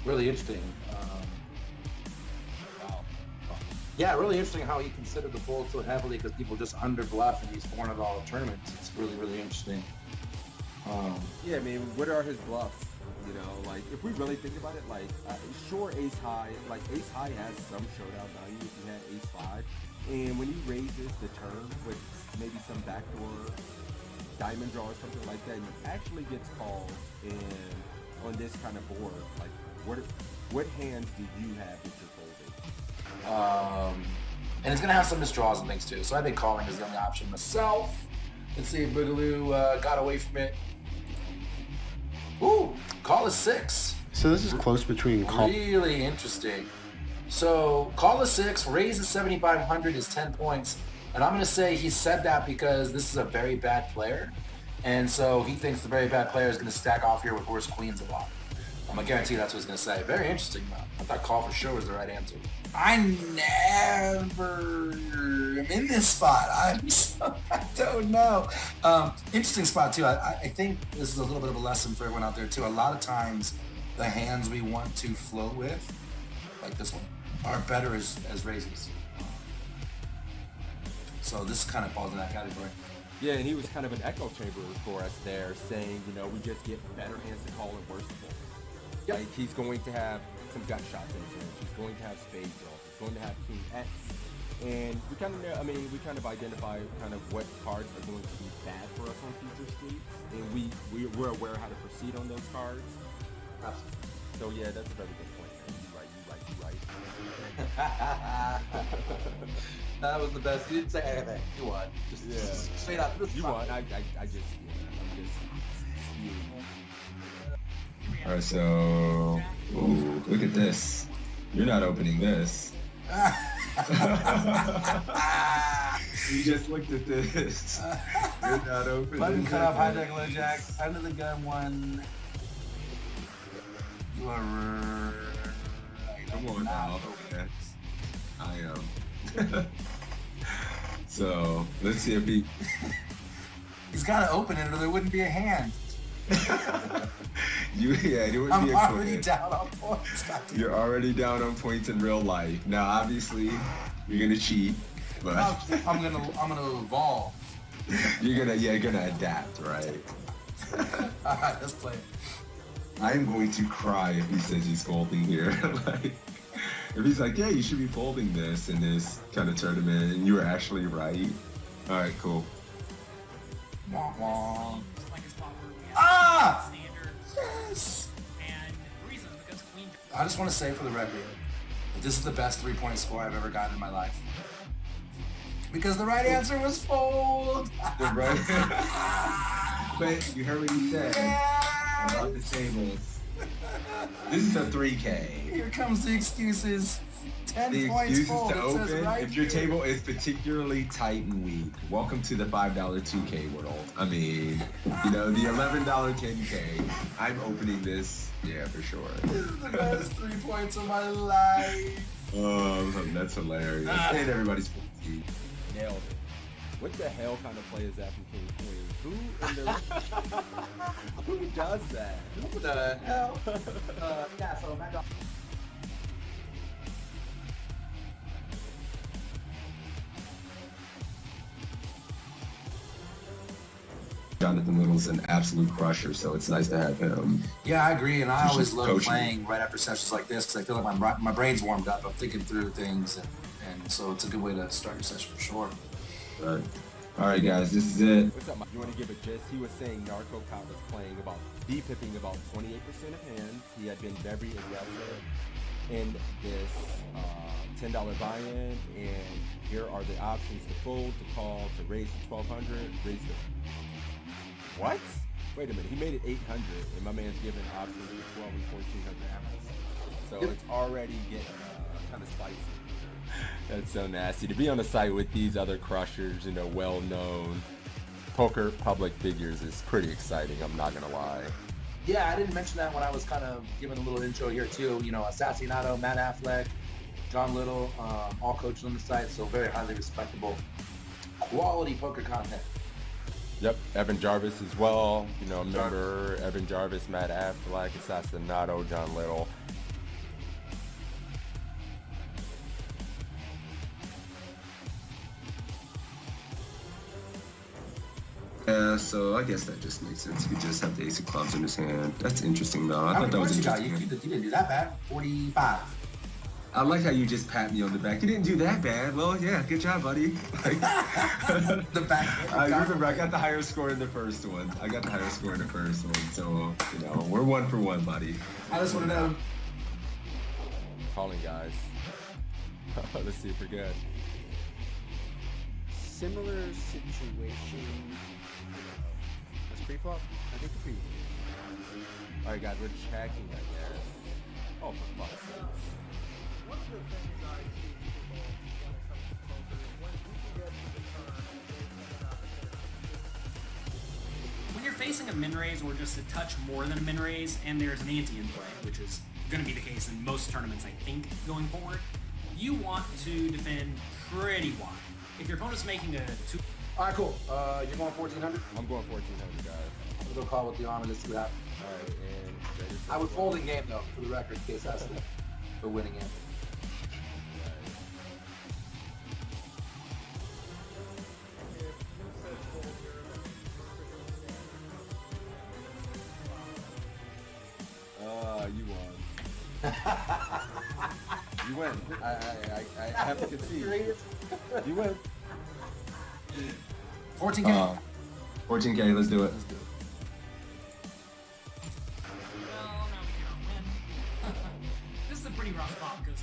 really interesting. Wow. Yeah, really interesting how he considered the fold so heavily because people just under bluff in these $400 tournaments. It's really, really interesting. Yeah, I mean, what are his bluffs? You know, like if we really think about it, like sure, ace high has some showdown value if you had ace five, and when he raises the turn with maybe some backdoor diamond draw or something like that, he actually gets called. And on this kind of board, like what hands do you have that you're folding? And it's gonna have some misdraws and things too. So I think calling is the only option myself. Let's see if Boogaloo got away from it. Ooh, call is 6. So this is close between call. Really interesting. So call is 6, raise is 7,500 is 10 points. And I'm going to say he said that because this is a very bad player. And so he thinks the very bad player is going to stack off here with worse queens a lot. I'm going to guarantee that's what he's going to say. Very interesting, though. I thought call for sure was the right answer. I never am in this spot. I don't know. Interesting spot, too. I think this is a little bit of a lesson for everyone out there, too. A lot of times, the hands we want to float with, like this one, are better as raises. So this kind of falls in that category. Yeah, and he was kind of an echo chamber for us there, saying, you know, we just get better hands to call and worse to fold. Yep. Like he's going to have some gut shots in his range. He's going to have spade draw. He's going to have king X. And we kind of know, I mean, we kind of identify kind of what cards are going to be bad for us on future streets. And we're aware how to proceed on those cards. Absolutely. So yeah, that's a very good point. You right. That was the best. You didn't say anything. You won. Just straight up. You won. I'm just All right, so ooh, look at this. You're not opening this. You just looked at this. You're not opening. Button cut off, hijack, low jack, under the gun one. You are right. Come on now. Okay. I am. So let's see if he. He's got to open it, or there wouldn't be a hand. It wouldn't I'm be a already quick. down on points. You're already down on points in real life. Now, obviously, you're gonna cheat, but I'm gonna evolve. you're gonna adapt, right? All right, let's play it. I'm going to cry if he says he's folding here. Like, if he's like, yeah, you should be folding this in this kind of tournament, and you were actually right. All right, cool. Wah, wah. Like a spot where we have Ah! standards. Yes. And the reason is because queen. I just want to say for the record that this is the best 3-point score I've ever gotten in my life. Because the right answer was fold. The right. But you heard what he said about the tables. This is a 3K. Here comes the excuses. 10 The points excuses fold. to It says open right if your here. table is particularly tight and weak. Welcome to the $5 2K world. I mean, you know, the $11 10K. I'm opening this, yeah, for sure. This is the best 3 points of my life. Oh, that's hilarious. And everybody's 50. nailed it. What the hell kind of play is that from King Queen? Who does that? What the hell? Yeah, so Matt Dog. Jonathan Little's an absolute crusher, so it's nice to have him. Yeah, I agree, and I He's always just love coaching. playing right after sessions like this because I feel like my brain's warmed up. I'm thinking through things, and so it's a good way to start your session for sure. Right. All right, guys, this is it. What's up, Mike? You want to give a gist? He was saying Narco Cop was playing about D-pipping about 28% of hands. He had been very aggressive in this $10 buy-in, and here are the options: to fold, to call, to raise to 1,200, raise to. What? Wait a minute. He made it 800, and my man's giving options for 12 and 1,400 amps. So it's already getting kind of spicy. That's so nasty. To be on a site with these other crushers, you know, well-known poker public figures is pretty exciting. I'm not gonna lie. Yeah, I didn't mention that when I was kind of giving a little intro here too. You know, Assassinato, Matt Affleck, John Little, all coaches on the site, so very highly respectable, quality poker content. Yep, Evan Jarvis as well. You know, remember Evan Jarvis, Matt Affleck, Assassinato, John Little. Yeah, so I guess that just makes sense. He just have the ace of clubs in his hand. That's interesting, though. I How thought many that was points you got? interesting. You didn't do that bad. 45. I like how you just pat me on the back. You didn't do that bad. Well, yeah, good job, buddy. Like, The back. I remember I got the higher score in the first one. So, you know, we're 1 for 1, buddy. I just want to know. Calling, guys. Let's see if we're good. Similar situation. That's pre-flop? I think the pre. All right, guys, we're checking, I guess. Oh, for fuck's sake. One of the things I see people when it comes to poker is when people get to the turn and they get an opportunity. When you're facing a min raise or just a touch more than a min raise, and there's an ante in play, which is going to be the case in most tournaments, I think, going forward, you want to defend pretty wide. If your opponent's making a 2. All right, cool. You're going 1,400. I'm going 1,400, guys. I'm gonna go call with the arm and let's see what happens. All right, and I would fold in game though, for the record, in case that's the winning game. You won. You win. I have to concede. You win. 14K. 14K, let's do it. Well, no, we cannot win. This is a pretty rough spot because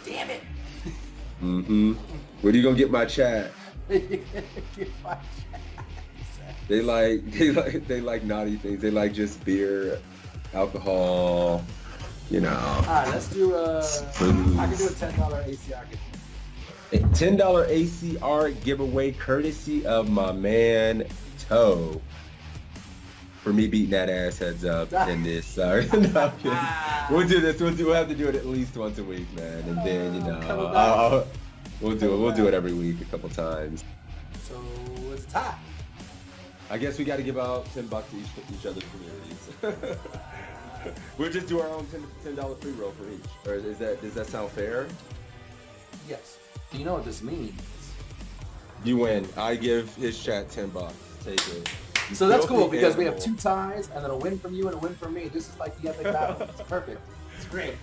damn it. Mm-hmm. Where you gonna get my chat? They like naughty things. They like just beer, alcohol, you know. All right, let's do I can do a $10 ACR gift. A $10 ACR giveaway courtesy of my man Toe. For me beating that ass heads up in this. Sorry. No, I'm kidding. We'll do this. We'll have to do it at least once a week, man. And then, you know, we'll do it. We'll do it every week a couple times. So it's a tie. I guess we got to give out $10 to each other's communities. We'll just do our own $10 free roll for each. Or does that sound fair? Yes. Do you know what this means? You win. I give his chat $10. Take it. So that's cool Filthy because we have animal. 2 ties and then a win from you and a win from me. This is like the epic battle. It's perfect. It's great.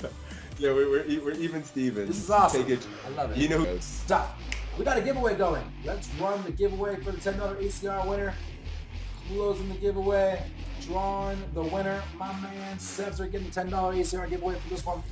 Yeah, we're even Stevens. This is awesome. Take it. I love it. You know. Stop. We got a giveaway going. Let's run the giveaway for the $10 ACR winner. Closing the giveaway. Drawing the winner. My man Sebs are getting the $10 ACR giveaway for this one.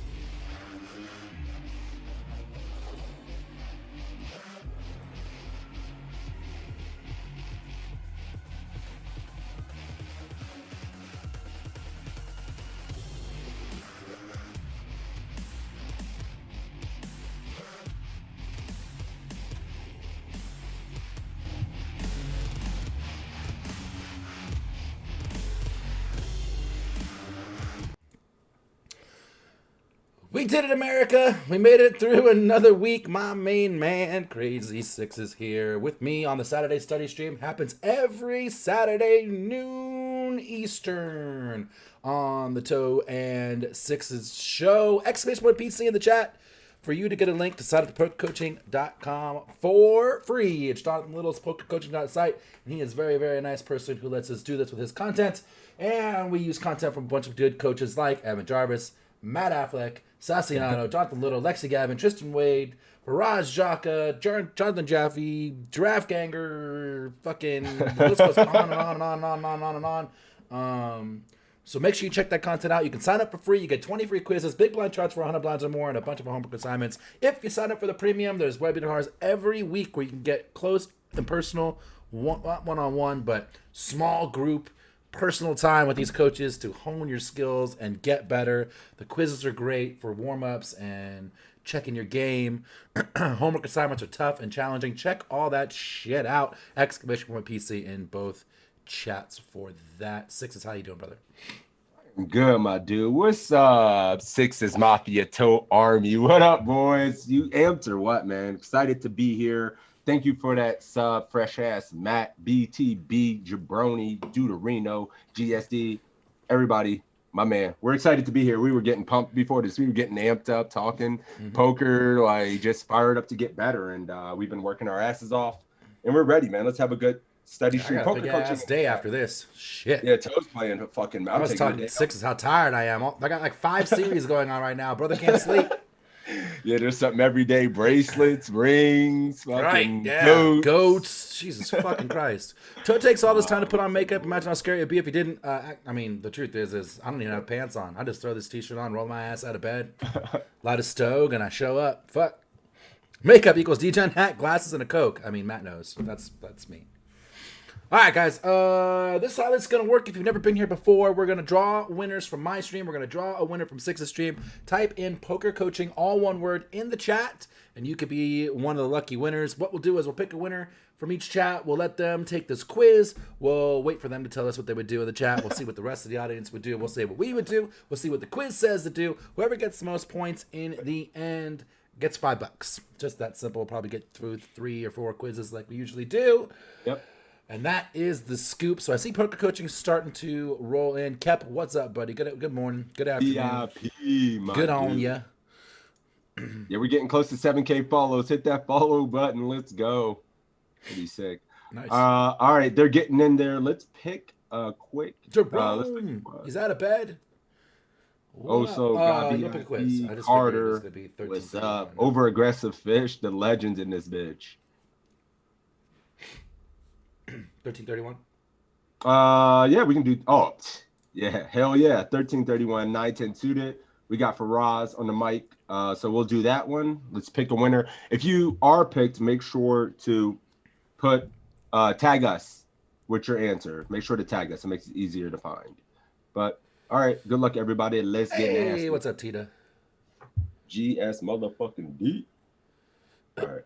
We did it, America. We made it through another week. My main man, Crazy Six, is here with me on the Saturday study stream. Happens every Saturday, noon Eastern, on the Toe and Six's show. !PC in the chat for you to get a link to sign up to pokercoaching.com for free. It's Jonathan Little's pokercoaching site, and he is a very, very nice person who lets us do this with his content. And we use content from a bunch of good coaches like Evan Jarvis, Matt Affleck, Sassiano, Jonathan Little, Lexi Gavin, Tristan Wade, Faraz Jaka, Jonathan Jaffe, Draft Ganger, fucking, the list goes on and on and on and on and on and on and on. So make sure you check that content out. You can sign up for free. You get 20 free quizzes, big blind charts for 100 blinds or more, and a bunch of homework assignments. If you sign up for the premium, there's webinars every week where you can get close and personal, one-on-one, but small group, personal time with these coaches to hone your skills and get better. The quizzes are great for warm-ups and checking your game. Homework assignments are tough and challenging. Check all that shit out. !PC in both chats for that. Six is how you doing, brother? Good, my dude. What's up, Sixes Mafia Toe Army? What up, boys? You amped or what, man? Excited to be here. Thank you for that sub, fresh ass Matt, BTB, Jabroni, Deuterino, GSD, everybody. my man. We're excited to be here. We were getting pumped before this. We were getting amped up, talking poker, like just fired up to get better. And we've been working our asses off, and we're ready, man. Let's have a good study I stream. got a Poker big coaching ass day after this. Shit. Yeah, Toe's playing fucking. I was talking sixes, how tired I am. I got like 5 series going on right now. Brother can't sleep. Yeah, there's something every day. Bracelets, rings, fucking Right, yeah. Goats. Jesus fucking Christ. Toe takes all this time to put on makeup. Imagine how scary it'd be if he didn't. I mean, the truth is I don't even have pants on. I just throw this t-shirt on, roll my ass out of bed, light a stove, and I show up. Fuck. Makeup equals D-Gen hat, glasses, and a Coke. I mean, Matt knows. That's me. All right, guys. This is how this is going to work. If you've never been here before, we're going to draw winners from my stream. We're going to draw a winner from Six's stream. Type in poker coaching, all one word, in the chat, and you could be one of the lucky winners. What we'll do is we'll pick a winner from each chat. We'll let them take this quiz. We'll wait for them to tell us what they would do in the chat. We'll see what the rest of the audience would do. We'll say what we would do. We'll see what the quiz says to do. Whoever gets the most points in the end gets $5. Just that simple. We'll probably get through 3 or 4 quizzes like we usually do. Yep. And that is the scoop. So I see poker coaching starting to roll in. Kep, what's up, buddy? Good morning. Good afternoon. VIP, my Good on dude. ya. Yeah, we're getting close to 7K follows. Hit that follow button. Let's go. Pretty sick. Nice. All right, they're getting in there. Let's pick a quick. Jerome, he's out of bed. Also, you pick a quiz. I just Carter. figured it was gonna be What's 13. up? Over aggressive fish. The legends in this bitch. 1331. Yeah, we can do. Oh, yeah, hell yeah. 1331, 910 suited. We got Faraz on the mic. So we'll do that one. Let's pick a winner. If you are picked, make sure to put tag us with your answer. Make sure to tag us. It makes it easier to find. But all right, good luck everybody. Let's get nasty. Hey, what's up, Tita? GS motherfucking D. All right.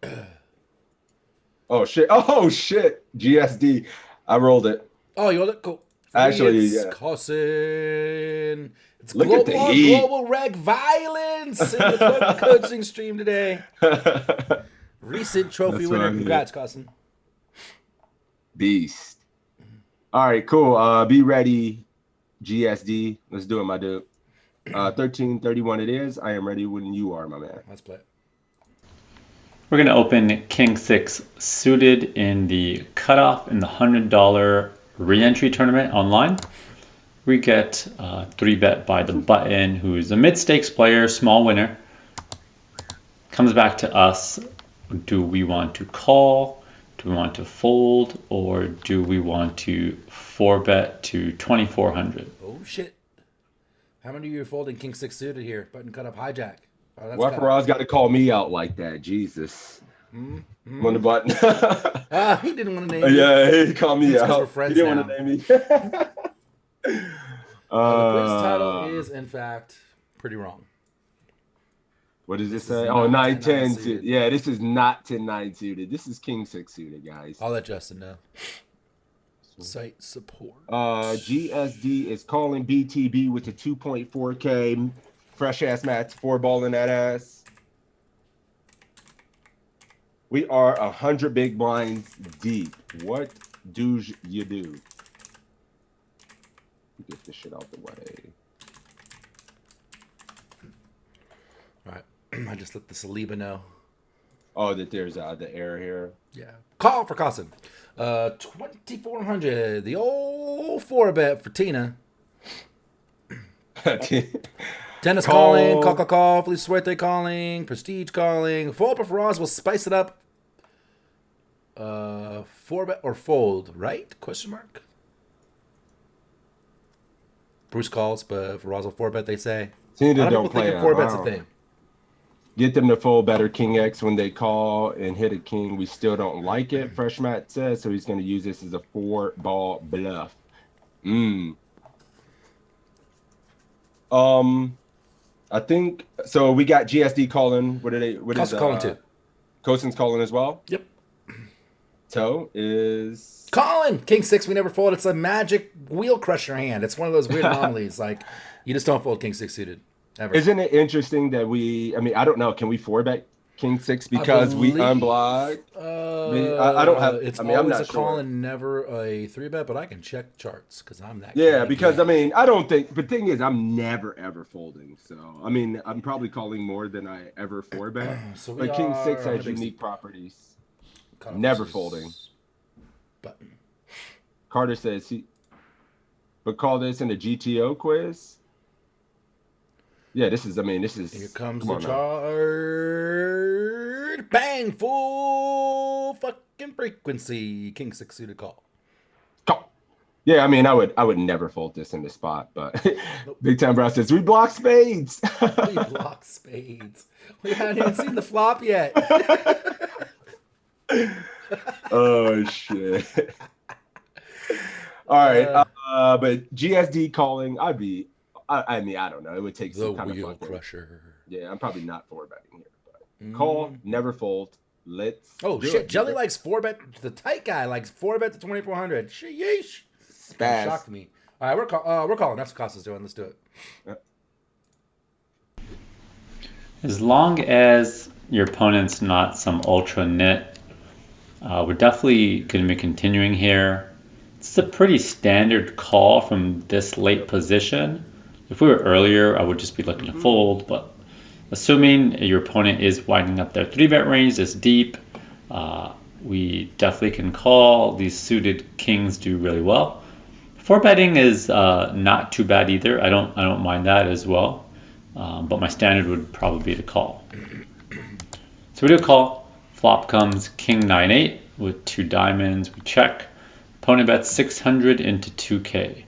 Oh shit. GSD. I rolled it. Oh, you rolled it? Cool. Actually, it's yeah. Cousin. It's Look at the heat. global reg violence in the poker coaching stream today. Recent trophy That's winner. what I Congrats, Cousin. Beast. All right, cool. Be ready, GSD. Let's do it, my dude. 1331 it is. I am ready when you are, my man. Let's play it. We're going to open King 6 suited in the cutoff in the $100 re-entry tournament online. We get 3-bet by the button, who is a mid-stakes player, small winner. Comes back to us. Do we want to call? Do we want to fold? Or do we want to 4-bet to 2,400? Oh, shit. How many of you are folding King 6 suited here? Button cut up hijack. Oh, that's Why cut Faraz got to call me out like that? Jesus. On the button. He didn't want to name you. Yeah, he called me That's 'cause out. we're friends He didn't now. want to name me. The quiz title is, in fact, pretty wrong. What does it This say? is Oh, not 9 10-9 10 suited. suited. Yeah, this is not 10-9 suited. This is King 6 suited, guys. I'll let Justin know. Site support. GSD is calling BTB with a 2.4K fresh ass match, 4-ball in that ass. We are 100 big blinds deep. What do you do? Get this shit out the way. All right. I just let the Saliba know. Oh, that there's the error here. Yeah. Call for Cousin. 2,400. The old 4-bet for Tina. Tennis calling. Call. Feliz Suerte calling. Prestige calling. Fold for Faraz. We'll spice it up. 4-bet or fold, right? Question mark. Bruce calls, but Faraz will 4-bet, they say. Tina I don't people play thinking 4-bet's a around. thing. Get them to fold better King X when they call and hit a king. We still don't like it, Fresh Matt says, so he's going to use this as a 4-ball bluff. I think so. We got GSD calling. What is calling too. Cosin's calling as well. Yep. Toe is Colin, King 6, we never fold. It's a magic wheel crusher hand. It's one of those weird anomalies. Like, you just don't fold King 6 suited ever. Isn't it interesting that I mean, I don't know. Can we 4-bet King 6 because we unblocked. I don't have. It's I mean, I'm always not a call sure. and never a 3-bet, but I can check charts because I'm that. Yeah, kind of because guy. I mean, I don't think. But thing is, I'm never ever folding. So I mean, I'm probably calling more than I ever 4-bet. So we But King 6 are has unique properties. Cutoff Never versus folding. Button. Carter says he. But call this in a GTO quiz. Yeah, this is. I mean, this is. Here comes come the on now. chart. Bang! Full fucking frequency. King 6 suited call. Call. Yeah, I mean, I would never fold this in the spot, but Big Time Brown says we block spades. We block spades. We haven't even seen the flop yet. Oh shit. All right, but GSD calling, I mean, I don't know. It would take The some kind wheel of fucking, crusher. yeah, I'm probably not 4-betting here, but call, never fold. Let's. Oh do shit! it. Jelly likes 4-bet. The tight guy likes 4-bet to 2,400. Sheesh. Spaz. Shocked me. All right, we're calling. That's what Costa's doing. Let's do it. As long as your opponent's not some ultra nit, we're definitely going to be continuing here. It's a pretty standard call from this late position. If we were earlier, I would just be looking to fold, but assuming your opponent is winding up their 3-bet range this deep, we definitely can call. These suited kings do really well. 4-betting is not too bad either. I don't mind that as well. But my standard would probably be to call. So we do a call. Flop comes king 9-8 with 2 diamonds. We check. Opponent bets 600 into 2K.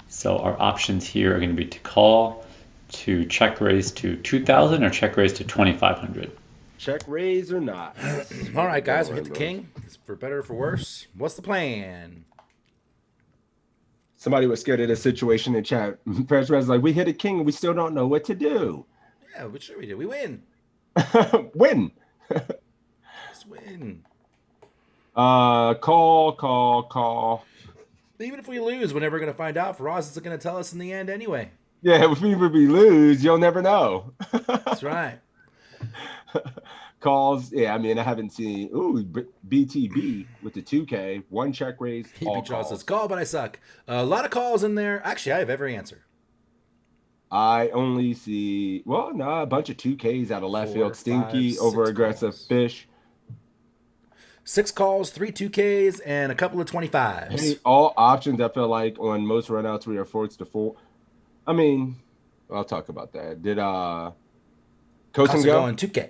So our options here are going to be to call, to check raise to 2,000, or check raise to 2,500. Check raise or not. All right, guys, we hit the king. It's for better or for worse. What's the plan? Somebody was scared of this situation in chat. Fresh Red's like, we hit a king and we still don't know what to do. Yeah, what should we do? We win. Win. Just win. Call. Even if we lose, we're never going to find out. Faraz is going to tell us in the end anyway. Yeah, if we lose, you'll never know. That's right. Calls, yeah, I mean, I haven't seen, BTB with the 2K, 1 check raise, all Charles calls. says, call, but I suck. A lot of calls in there. Actually, I have every answer. I only see, a bunch of 2Ks out of left 4, field. Stinky, 5, 6 over-aggressive calls. fish. 6 calls, 3 2Ks, and a couple of 25s. Hey, all options, I feel like, on most runouts, we are forced to 4. I mean, I'll talk about that. Did Kosin Costa go? going 2K.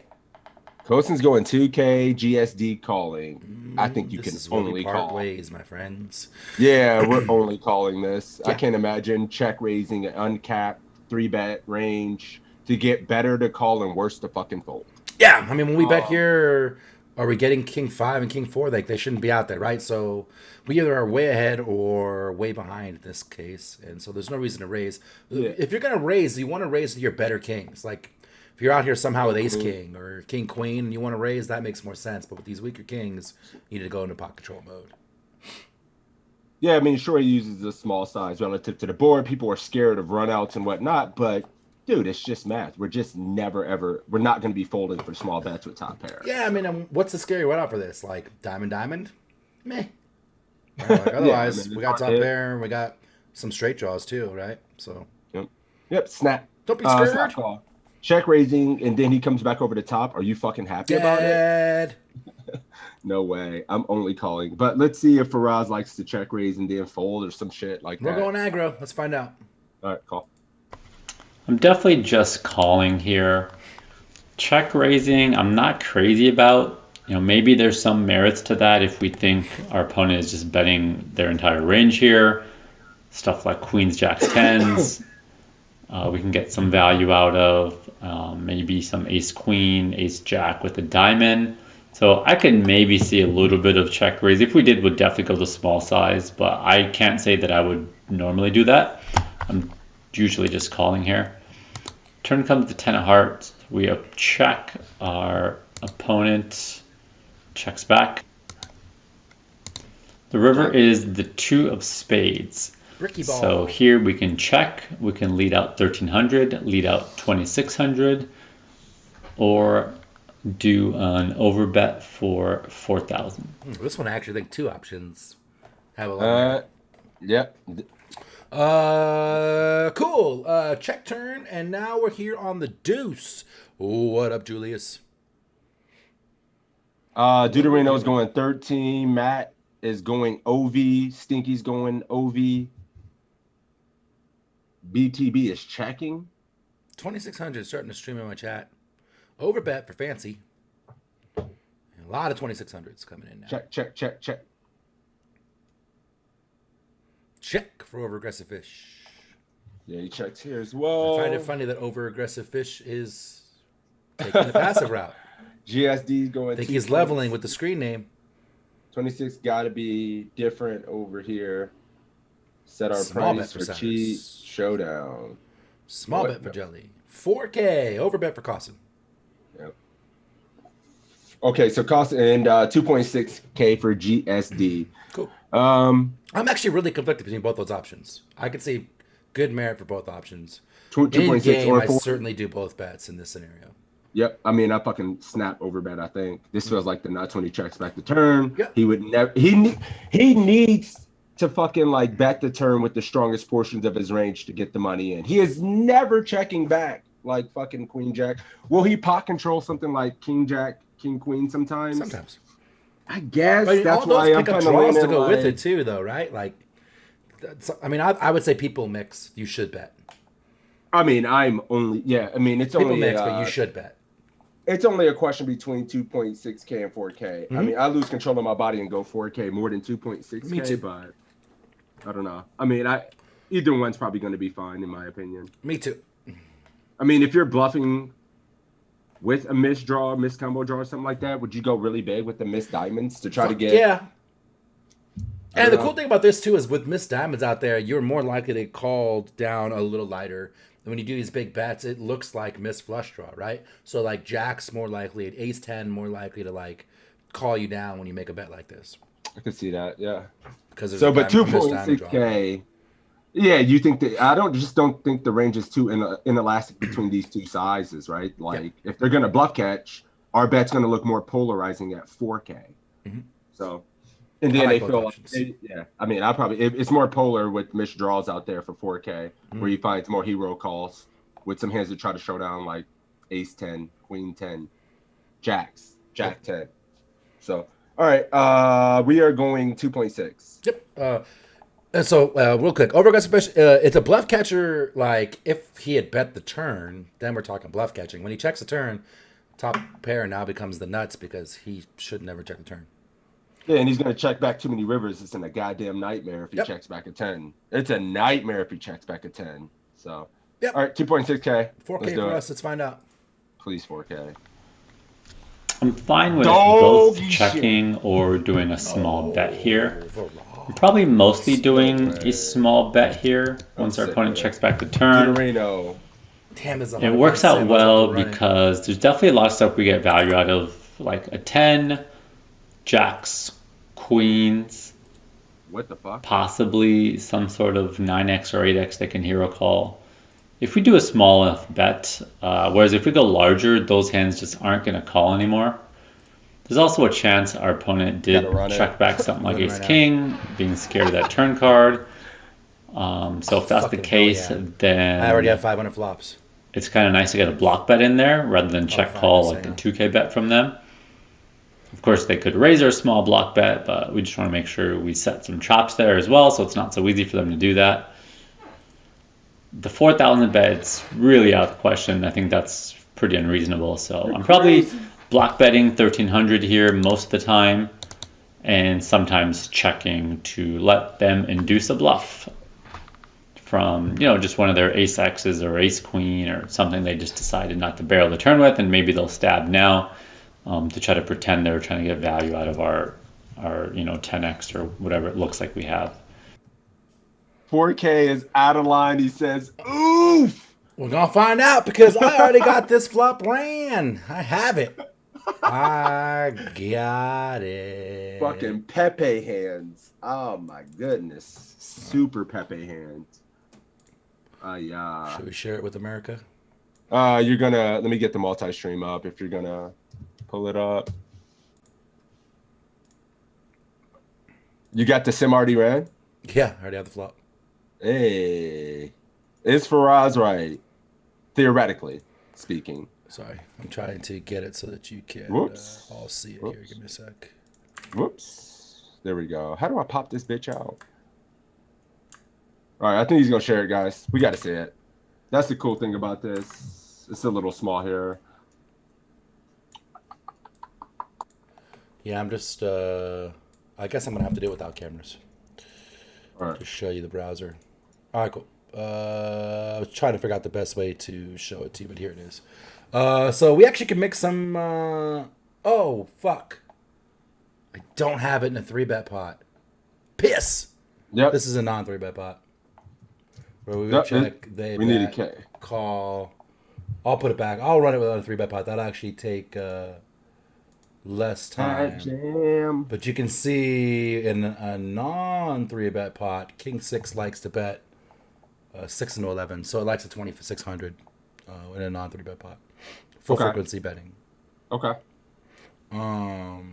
Kosin's going 2K, GSD calling. I think you This can is where we only part call. ways, my friends. Yeah, we're only calling this. Yeah. I can't imagine check raising an uncapped 3-bet range to get better to call and worse to fucking fold. Yeah, I mean, when we bet here, are we getting king 5 and king 4? Like, they shouldn't be out there, right? So we either are way ahead or way behind in this case. And so there's no reason to raise. Yeah. If you're going to raise, you want to raise with your better kings. Like, if you're out here somehow with ace king or king queen and you want to raise, that makes more sense. But with these weaker kings, you need to go into pot control mode. Yeah, I mean, sure, he uses a small size relative to the board. People are scared of runouts and whatnot, but dude, it's just math. We're just never, ever, we're not going to be folding for small bets with top pair. Yeah, I mean, what's the scary runout for this? Like, diamond? Meh. Right, like, otherwise, I mean, we got it's top hard hit. pair, we got some straight draws too, right? So Yep, snap. don't be scared. Snap call. Check raising, and then he comes back over the top. Are you fucking happy about it? Dead. No way. I'm only calling. But let's see if Faraz likes to check raise and then fold or some shit like We're that. going aggro. Let's find out. All right, call. I'm definitely just calling here. Check raising, I'm not crazy about. Maybe there's some merits to that if we think our opponent is just betting their entire range here. Stuff like queens, jacks, tens. We can get some value out of. Maybe some ace queen, ace jack with a diamond. So I could maybe see a little bit of check raise. If we did, we'd definitely go to small size, but I can't say that I would normally do that. I'm usually just calling here. Turn comes the 10 of hearts. We check. Our opponent checks back. The river is the 2 of spades. Ricky ball. So here we can check. We can lead out 1,300, lead out 2,600, or do an over bet for 4,000. This one I actually think two options have a lot of merit. Yep. Cool. Check turn, and now we're here on the deuce. What up, Julius? Deuterino's going 13. Matt is going OV. Stinky's going OV. BTB is checking. 2,600 starting to stream in my chat. Over bet for fancy. A lot of 2,600s coming in now. Check. Check for over aggressive fish. Yeah, he checks here as well. I find it funny that over aggressive fish is taking the passive route. GSD going. I think he's leveling with the screen name. 26 got to be different over here. Set our Small price bet for for cheat Sounders. showdown. Small bet for Jelly. 4K. Over bet for Cossin. Yep. Okay, so cost and 2.6K for GSD. Cool. Um, I'm actually really conflicted between both those options. I could see good merit for both options. 2.6 In-game, or I 4. certainly do both bets in this scenario. Yep. I mean, I fucking snap over bet. I think this feels like the nuts when he checks back the turn. Yep. He would never. He needs to fucking like bet the turn with the strongest portions of his range to get the money in. He is never checking back like fucking Queen Jack. Will he pot control something like King Jack, King Queen sometimes? Sometimes. I guess But that's all those why I'm pick up kind of draws to leaning go with like- it too, though, right? Like, I mean, I would say people mix. You should bet. I mean, I'm only it's People only mix, but you should bet. It's only a question between 2.6K and 4K. Mm-hmm. I mean, I lose control of my body and go 4K more than 2.6K. Me too. But I don't know. I mean, either one's probably going to be fine in my opinion. Me too. I mean, if you're bluffing with a missed draw, missed combo draw, or something like that, would you go really big with the missed diamonds to try to get? Yeah. I And don't the know. cool thing about this too is with missed diamonds out there, you're more likely to call down a little lighter. And when you do these big bets, it looks like missed flush draw, right? So like Jack's more likely, Ace 10 more likely to like call you down when you make a bet like this. I could see that. Yeah. Because So, but 2.6K. Yeah, you think that I don't think the range is too inelastic between these two sizes, right? Like if they're gonna bluff catch, our bet's gonna look more polarizing at 4K. Mhm. So, and then I like they both feel options. I mean, it's more polar with missed draws out there for 4K, Mm-hmm. where you find more hero calls with some hands that try to show down like Ace 10, Queen 10, Jack 10. So, all right, we are going 2.6. Yep. And so, real quick, over aggressive fish, it's a bluff catcher. Like, if he had bet the turn, then we're talking bluff catching. When he checks the turn, top pair now becomes the nuts because he should never check the turn. Yeah, and he's going to check back too many rivers. It's a goddamn nightmare if he Yep. checks back a 10. It's a nightmare if he checks back a 10. So, Yep. all right, 2.6K. 4K Let's do for it. us. Let's find out. Please, 4K. I'm fine with Doggy both shit. checking or doing a small bet here. I'm probably mostly doing a small bet here once our sick opponent of it. checks back the turn. Deuterino. Damn, is It works out well because there's definitely a lot of stuff we get value out of, like a 10, jacks, queens, What the fuck? possibly some sort of 9x or 8x they can hero call. If we do a small enough bet, whereas if we go larger, those hands just aren't going to call anymore. There's also a chance our opponent did Gotta run it. check back something like Run ace right out. king, being scared of that turn card. So if that's the Fucking hell case, yeah. then I already have 500 flops. it's kind of nice to get a block bet in there rather than check fine, call yes, like I a know. 2K bet from them. Of course, they could raise our small block bet, but we just want to make sure we set some chops there as well, so it's not so easy for them to do that. The 4,000 bet's really out of the question. I think that's pretty unreasonable. So I'm probably block betting 1,300 here most of the time, and sometimes checking to let them induce a bluff from, just one of their ace X's or ace queen or something they just decided not to barrel the turn with, and maybe they'll stab now to try to pretend they're trying to get value out of our 10x or whatever it looks like we have. 4K is out of line. He says, oof. We're going to find out because I already got this flop ran. I have it. I got it. Fucking Pepe hands. Oh my goodness. Super Pepe hands. Yeah. Should we share it with America? You're gonna let me get the multi-stream up if you're gonna pull it up. You got the sim already ran? Yeah, I already have the flop. Hey. Is Faraz right? Theoretically speaking. Sorry, I'm trying to get it so that you can Whoops. all see it Whoops. here. Give me a sec. Whoops. There we go. How do I pop this bitch out? All right, I think he's going to share it, guys. We got to see it. That's the cool thing about this. It's a little small here. Yeah, I'm just, I guess I'm going to have to do it without cameras. All right. To show you the browser. All right, cool. I was trying to figure out the best way to show it to you, but here it is. So we actually can mix some, oh, fuck. I don't have it in a 3-bet pot. Piss! Yep. This is a non-3-bet pot. Where we would Yep, check, they we need a bet, K. call. I'll put it back. I'll run it without a 3-bet pot. That'll actually take less time. Jam. But you can see in a non-3-bet pot, King 6 likes to bet 6 and 11. So it likes a 20 for 600 in a non-3-bet pot. Full Okay. frequency betting. Okay. I'll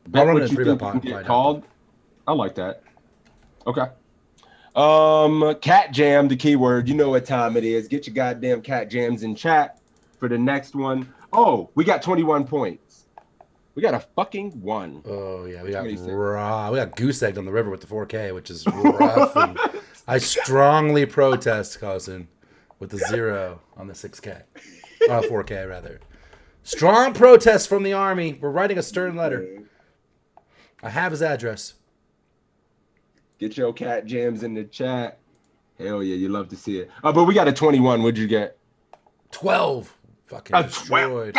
Bet run what it in you 3-bet think pot you and can get find called. I like that. Okay. Cat jam, the keyword. You know what time it is. Get your goddamn cat jams in chat for the next one. Oh, we got 21 points. We got a fucking 1. Oh yeah, we got 26. we got goose egged on the river with the 4K, which is rough. And I strongly protest, cousin, with the 0 on the 6K, 4K rather. Strong protest from the army. We're writing a stern letter. I have his address. Get your cat jams in the chat. Hell yeah, you love to see it. But we got a 21. What'd you get? 12. Fucking A 12. destroyed.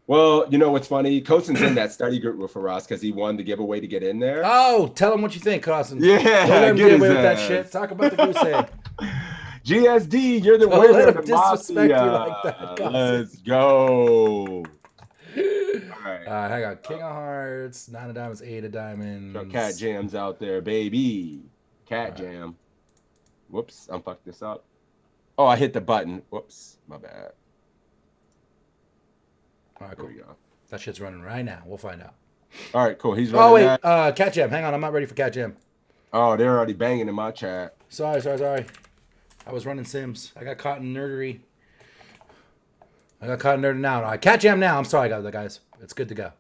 Well, you know what's funny? Cosen's in that study group with Faraz because he won the giveaway to get in there. Oh, tell him what you think, Cousin. Yeah, Don't let him get get away his with that ass. shit. Talk about the goose egg. GSD, you're the Don't winner let of him the disrespect you Mafia. like that, Cousin. Let's go. All right. Hang on. King of Hearts, 9 of Diamonds, 8 of Diamonds. Got cat jams out there, baby. Cat jam. Whoops, I fucked this up. Oh, I hit the button. Whoops, my bad. All right, There cool. we go. That shit's running right now. We'll find out. All right, cool. He's running Oh, wait. that. Cat Jam. Hang on. I'm not ready for Cat Jam. Oh, they're already banging in my chat. Sorry. I was running Sims. I got caught in nerdery. Now. Cat Jam now. I'm sorry, guys. It's good to go.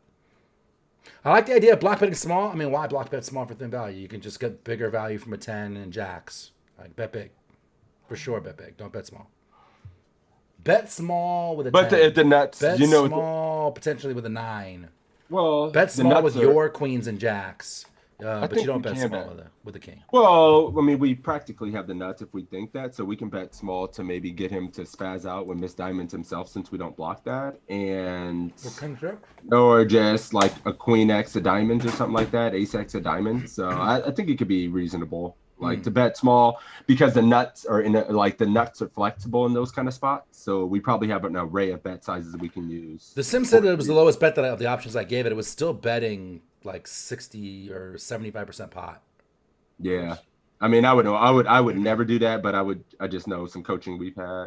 I like the idea of block betting small. I mean, why block bet small for thin value? You can just get bigger value from a 10 and jacks. Like, bet big. For sure, bet big. Don't bet small. Bet small with a 10. But the nuts, Bet you know. small potentially with a 9. Well, Bet the small nuts with are- your queens and jacks. But think you don't we bet can small bet. with a king. Well, I mean, we practically have the nuts if we think that, so we can bet small to maybe get him to spaz out with Miss Diamonds himself, since we don't block that, and or just like a Queen X of diamonds or something like that, Ace X of diamonds. So I think it could be reasonable, like to bet small because the nuts are the nuts are flexible in those kind of spots. So we probably have an array of bet sizes that we can use. The Sim said that it was the lowest bet that of the options I gave it. It was still betting like 60 or 75% pot. Yeah, I mean, I would never do that, but I just know some coaching we've had.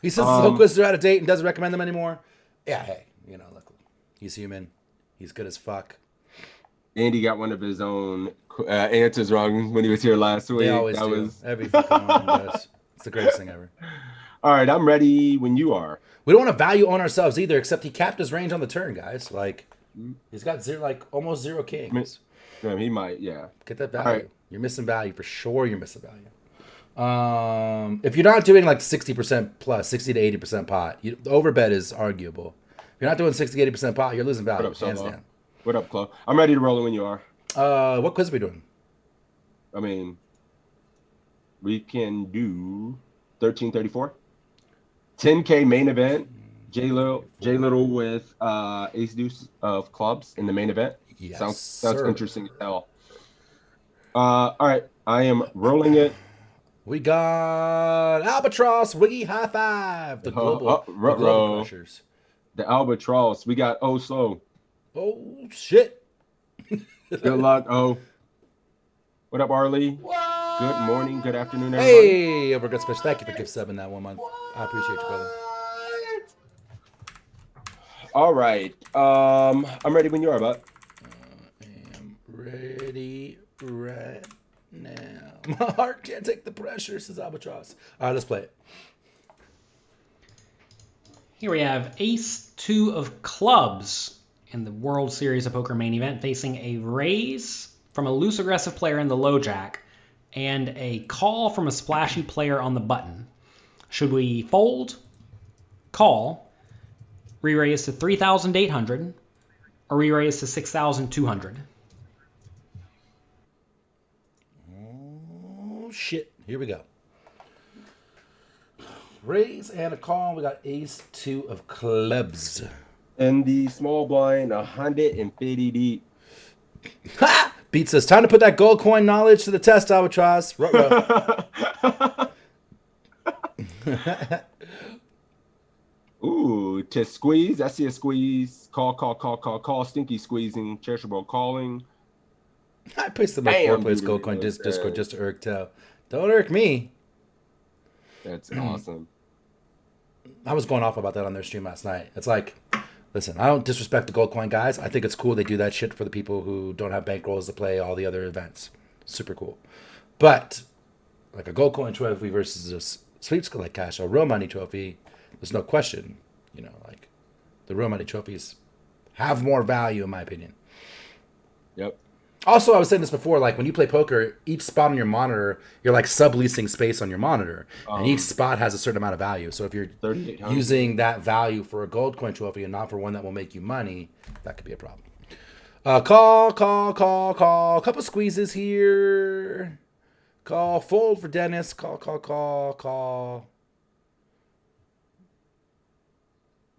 He says the quizzes are out of date and doesn't recommend them anymore. Yeah, hey, look, he's human. He's good as fuck. Andy got one of his own answers wrong when he was here last week. They always do. Every fucking one does. It's the greatest thing ever. All right, I'm ready when you are. We don't want to value on ourselves either, except he capped his range on the turn, guys. Like, he's got almost 0 kings. Yeah, he might, yeah. Get that value. Right. You're missing value for sure. You're missing value. If you're not doing like 60% plus, 60 to 80% pot, the overbet is arguable. If you're not doing 60 to 80% pot, you're losing value. What up, hands Solo? down. What up, Chloe? I'm ready to roll it when you are. What quiz are we doing? I mean, we can do 1334. 10K main event. J Little with Ace Deuce of clubs in the main event. Yes, sounds sir. interesting as hell. All right, I am rolling it. We got Albatross, Wiggy High Five, the global crushers. The Albatross. We got Slow. Oh, shit. Good luck, What up, Arlie? Good morning, good afternoon, everybody. Hey, Overgood Special. Thank you for gift subbing that 1 month. I appreciate you, brother. All right. I'm ready when you are, bud. I am ready right now. My heart can't take the pressure, says Albatross. All right, let's play it. Here we have Ace 2 of clubs in the World Series of Poker main event, facing a raise from a loose aggressive player in the low jack and a call from a splashy player on the button. Should we fold, call, re-raise to 3,800, or re-raise to 6,200? Oh, shit. Here we go. Raise and a call. We got Ace 2 of clubs. And the small blind, 150 deep. Ha! Beat says, time to put that gold coin knowledge to the test, Albatross. Ruh-roh. Ooh, to squeeze. I see a squeeze. Call. Stinky squeezing. Cherishable calling. I placed my Damn, 4 plays dude, gold coin it was Discord good. just to irk Toe. Don't irk me. That's awesome. I was going off about that on their stream last night. It's like, listen, I don't disrespect the gold coin guys. I think it's cool they do that shit for the people who don't have bankrolls to play all the other events. Super cool. But like a gold coin trophy versus a sweeps like cash, a real money trophy, there's no question. You know, like the real money trophies have more value in my opinion. Yep. Also, I was saying this before, like when you play poker, each spot on your monitor, you're like subleasing space on your monitor. And each spot has a certain amount of value. So if you're 3,800. using that value for a gold coin trophy and not for one that will make you money, that could be a problem. Call. Couple squeezes here. Call. Fold for Dennis. Call.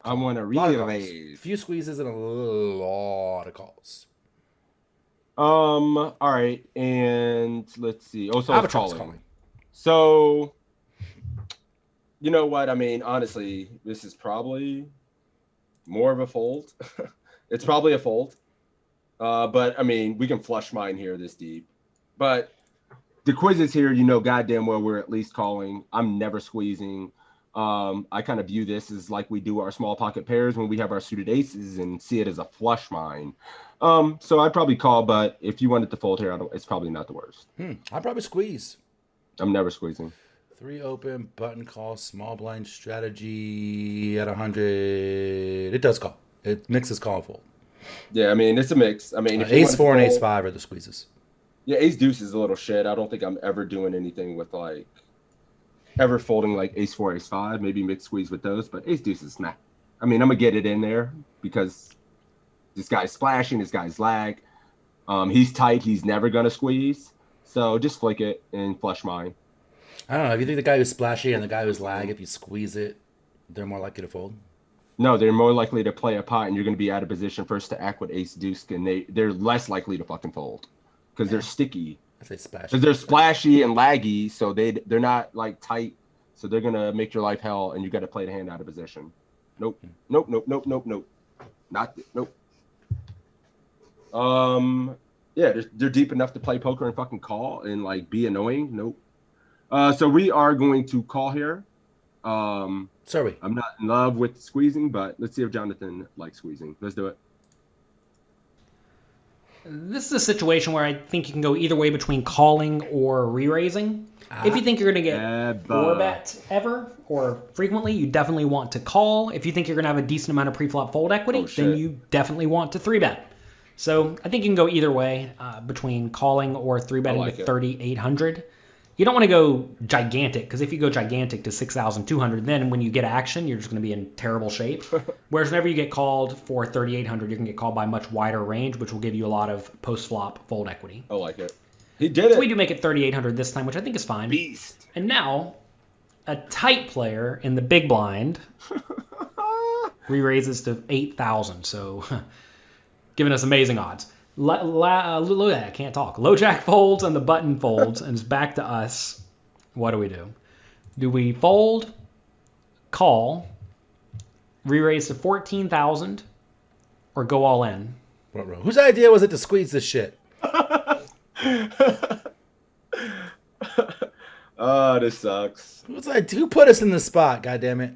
I want to Lot of calls. re-raise. Few squeezes and a lot of calls. All right, and let's see. Oh, so it's Albatross calling. So, you know what? I mean, honestly, this is probably more of a fold. It's probably a fold. But I mean, we can flush mine here this deep. But the quizzes here, you know, goddamn well we're at least calling. I'm never squeezing. I kind of view this as like we do our small pocket pairs when we have our suited aces and see it as a flush mine. So I'd probably call, but if you wanted to fold here, it's probably not the worst. I'd probably squeeze. I'm never squeezing. 3 open, button call, small blind strategy at 100. It does call. It mixes call and fold. Yeah, I mean, it's a mix. I mean, if you Ace wanted 4 to and Ace fold- 5 are the squeezes. Yeah, ace deuce is a little shit. I don't think I'm ever doing anything with like ever folding like ace 4, ace 5, maybe mix squeeze with those, but ace deuce is not. I mean, I'm gonna get it in there because this guy's splashing, this guy's lag. He's tight, he's never gonna squeeze. So just flick it and flush mine. I don't know. If you think the guy who's splashy and the guy who's lag, if you squeeze it, they're more likely to fold. No, they're more likely to play a pot, and you're gonna be out of position first to act with ace deuce, and they're less likely to fucking fold because they're sticky. I say splashy. Because they're splashy and laggy, so they're not like tight, so they're gonna make your life hell, and you got to play the hand out of position. Nope. Not nope. Yeah, they're deep enough to play poker and fucking call and like be annoying. Nope. So we are going to call here. Sorry. I'm not in love with squeezing, but let's see if Jonathan likes squeezing. Let's do it. This is a situation where I think you can go either way between calling or re-raising. If you think you're going to get 4 bet ever or frequently, you definitely want to call. If you think you're going to have a decent amount of pre-flop fold equity, then you definitely want to 3-bet. So I think you can go either way between calling or 3-betting to 3,800. You don't want to go gigantic, because if you go gigantic to 6,200, then when you get action, you're just going to be in terrible shape. Whereas whenever you get called for 3,800, you can get called by a much wider range, which will give you a lot of post-flop fold equity. I like it. He did it. So we do make it 3,800 this time, which I think is fine. Beast. And now, a tight player in the big blind re-raises to 8,000, so giving us amazing odds. I can't talk. Low jack folds and the button folds, and it's back to us. What do we do? Do we fold, call, re-raise to 14,000, or go all in? Whose idea was it to squeeze this shit? Oh, this sucks. Who put us in this spot? God damn it!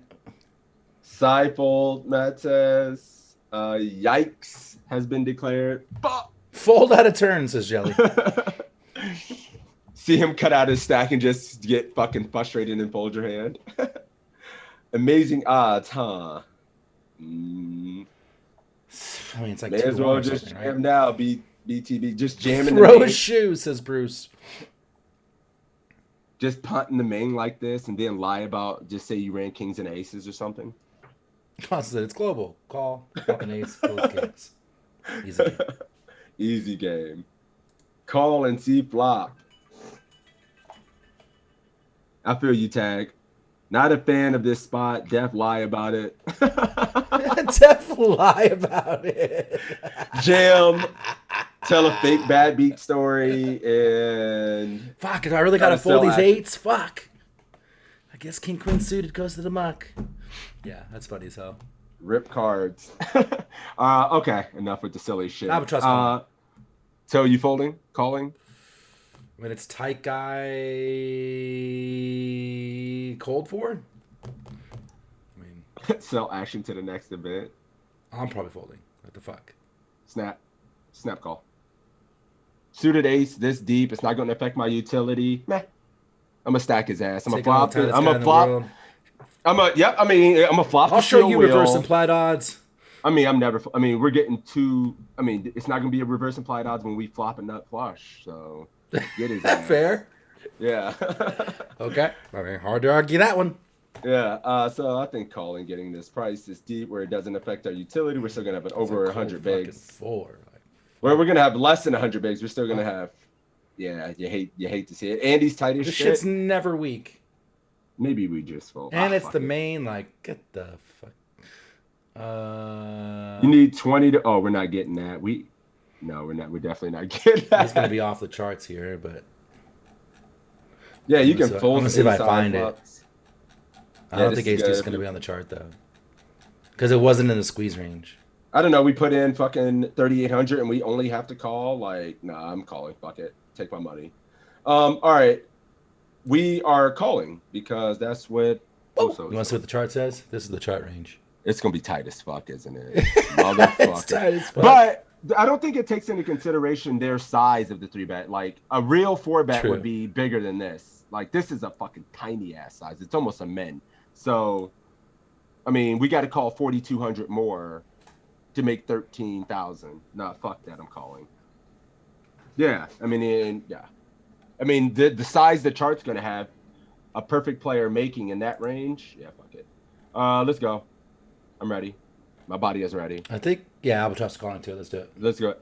Side fold, Matt says. Yikes has been declared. Fold out of turn, says Jelly. See him cut out his stack and just get fucking frustrated and fold your hand. Amazing odds, huh? I mean, it's like May 2 as to 1 well or just something, jam right? now, BTB. Just jamming Throw the a main. shoe, says Bruce. Just punting the main like this and then lie about, just say you ran kings and aces or something. Constant, it's global. Call, fucking ace, close kings. Easy game. Easy game. Call and see flop. I feel you, Tag. Not a fan of this spot. Def lie about it. Def lie about it. Jam. Tell a fake bad beat story and Fuck, I really gotta Gotta fold sell these action. 8s. Fuck. I guess King Queen suited goes to the muck. Yeah, that's funny as hell. rip cards. Okay, enough with the silly shit. Albatross calling. So you folding? Calling? When it's tight guy cold for? I mean, Sell action to the next event. I'm probably folding. What the fuck? Snap call. Suited ace this deep. It's not going to affect my utility. Meh. I'm gonna stack his ass. I'm gonna Taking all flop the it. tightest I'm guy gonna in the flop. world. I'm a flop. I'll the show steel you wheel. reverse implied odds. We're getting two. It's not gonna be a reverse implied odds when we flop a nut flush. So get his ass. Fair. Yeah. Okay. I mean, hard to argue that one. Yeah. So I think calling, getting this price this deep where it doesn't affect our utility. We're still gonna have an over 100 bigs. 4. Where we're gonna have less than 100 bigs. We're still gonna have. Yeah. You hate to see it. Andy's tight as This shit. shit's never weak. Maybe we just fold. And it's fuck the it. main, like, get the fuck. You need 20 to. Oh, we're not getting that. No, we're not. We're definitely not getting that. He's going to be off the charts here, but Yeah, you can I'm fold. gonna see if I inside find it. flops. I Yeah, don't this think is ace deuce is good. going to be on the chart, though. Because it wasn't in the squeeze range. I don't know. We put in fucking 3,800 and we only have to call. Like, nah, I'm calling. Fuck it. Take my money. All right. We are calling because that's what. You want to see what the chart says? This is the chart range. It's gonna be tight as fuck, isn't it? Motherfucker. It's tight as fuck. But I don't think it takes into consideration their size of the 3-bet. Like a real 4-bet True. would be bigger than this. Like this is a fucking tiny ass size. It's almost a min. So, we got to call 4,200 more to make 13,000. Nah, fuck that. I'm calling. Yeah, the size the chart's gonna have, a perfect player making in that range. Yeah, fuck it. Let's go. I'm ready. My body is ready. I think, yeah, Albatross is calling too. Let's do it. Let's go.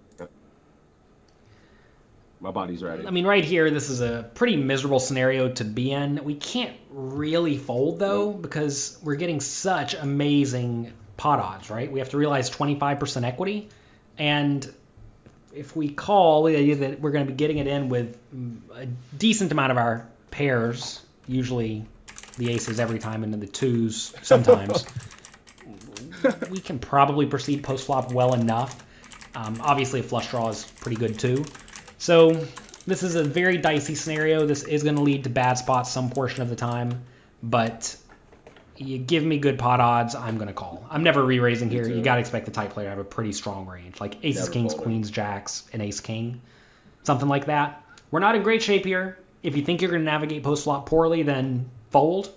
My body's ready. I mean, right here, this is a pretty miserable scenario to be in. We can't really fold, though, because we're getting such amazing pot odds, right? We have to realize 25% equity. And if we call, the idea that we're going to be getting it in with a decent amount of our pairs, usually the aces every time and then the twos sometimes, we can probably proceed post-flop well enough. Obviously, a flush draw is pretty good, too. So this is a very dicey scenario. This is going to lead to bad spots some portion of the time, but you give me good pot odds, I'm going to call. I'm never re-raising here. You got to expect the tight player to have a pretty strong range, like aces, Never kings, folding. queens, jacks, and ace-king, something like that. We're not in great shape here. If you think you're going to navigate post-flop poorly, then fold.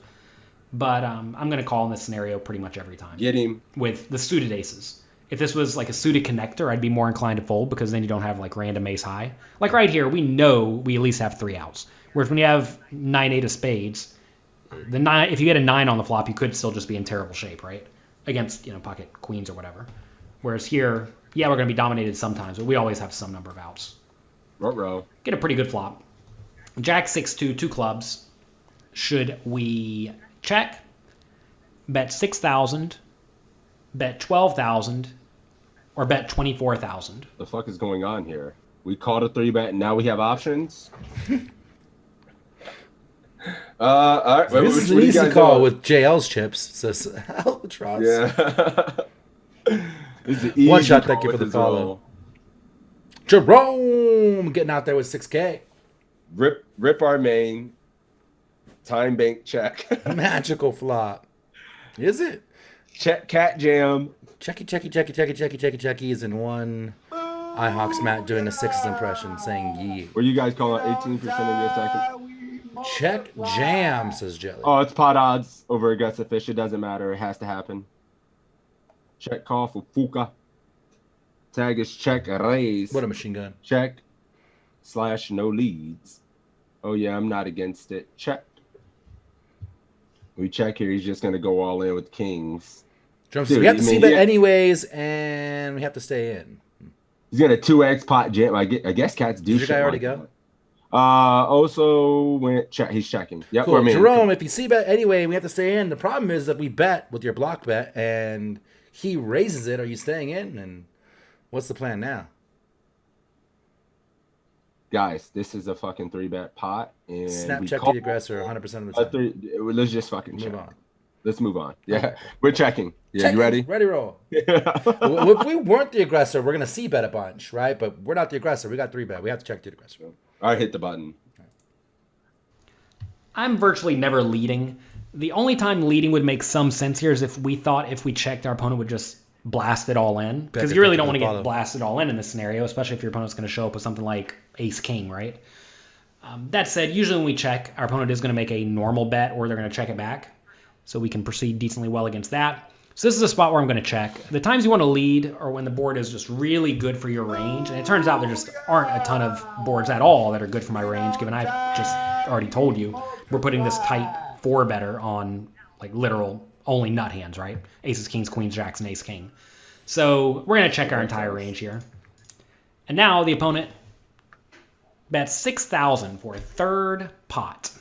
But I'm going to call in this scenario pretty much every time Get him. with the suited aces. If this was like a suited connector, I'd be more inclined to fold because then you don't have like random ace high. Like right here, we know we at least have 3 outs. Whereas when you have 9-8 of spades, if you get a 9 on the flop, you could still just be in terrible shape, right? Against, pocket queens or whatever. Whereas here, yeah, we're going to be dominated sometimes, but we always have some number of outs. Row. Get a pretty good flop. Jack 6-2, 2 clubs. Should we check? Bet 6,000, bet 12,000, or bet 24,000? The fuck is going on here? We called a 3-bet and now we have options. All right. This is an what do you easy guys call want? with JL's chips, says Albatross. Yeah. This is an One easy shot, thank call you for with the this follow. roll. Jerome getting out there with 6K. Rip our main. Time bank check. Magical flop. Is it? Check cat jam. Checky is in one. iHawks Matt doing a Sixes impression saying yee. What you guys calling 18% in your second? Check jam, says Jelly. Oh, it's pot odds over aggressive fish. It doesn't matter. It has to happen. Check call for Fuka. Tag is check raise. What a machine gun. Check / no leads. Oh yeah, I'm not against it. Check. We check here. He's just gonna go all in with kings. Drums, Dude, we have to I see mean, that yeah. anyways, and we have to stay in. He's gonna 2x pot jam. I guess cats do. Did your shit guy already like go? that. Also went check. He's checking. Yep. Cool. I mean, Jerome, if you see bet anyway, we have to stay in. The problem is that we bet with your block bet, and he raises it. Are you staying in? And what's the plan now? guys, this is a fucking 3-bet pot, and Snap we check call the aggressor 100% of the a time. let's just fucking Move check. on. Let's move on. Yeah, Okay. we're checking. Yeah, Check you ready? Ready, roll. If we weren't the aggressor, we're gonna see bet a bunch, right? But we're not the aggressor. We got 3-bet. We have to check the aggressor. I hit the button. I'm virtually never leading. The only time leading would make some sense here is if we thought if we checked, our opponent would just blast it all in. Because you really don't want to get blasted all in this scenario, especially if your opponent's going to show up with something like ace-king, right? That said, usually when we check, our opponent is going to make a normal bet or they're going to check it back. So we can proceed decently well against that. So this is a spot where I'm going to check. The times you want to lead are when the board is just really good for your range. And it turns out there just aren't a ton of boards at all that are good for my range, given I just already told you we're putting this tight 4-better on like literal only nut hands, right? Aces, kings, queens, jacks, and ace-king. So we're going to check our entire range here. And now the opponent bets 6,000 for a third pot.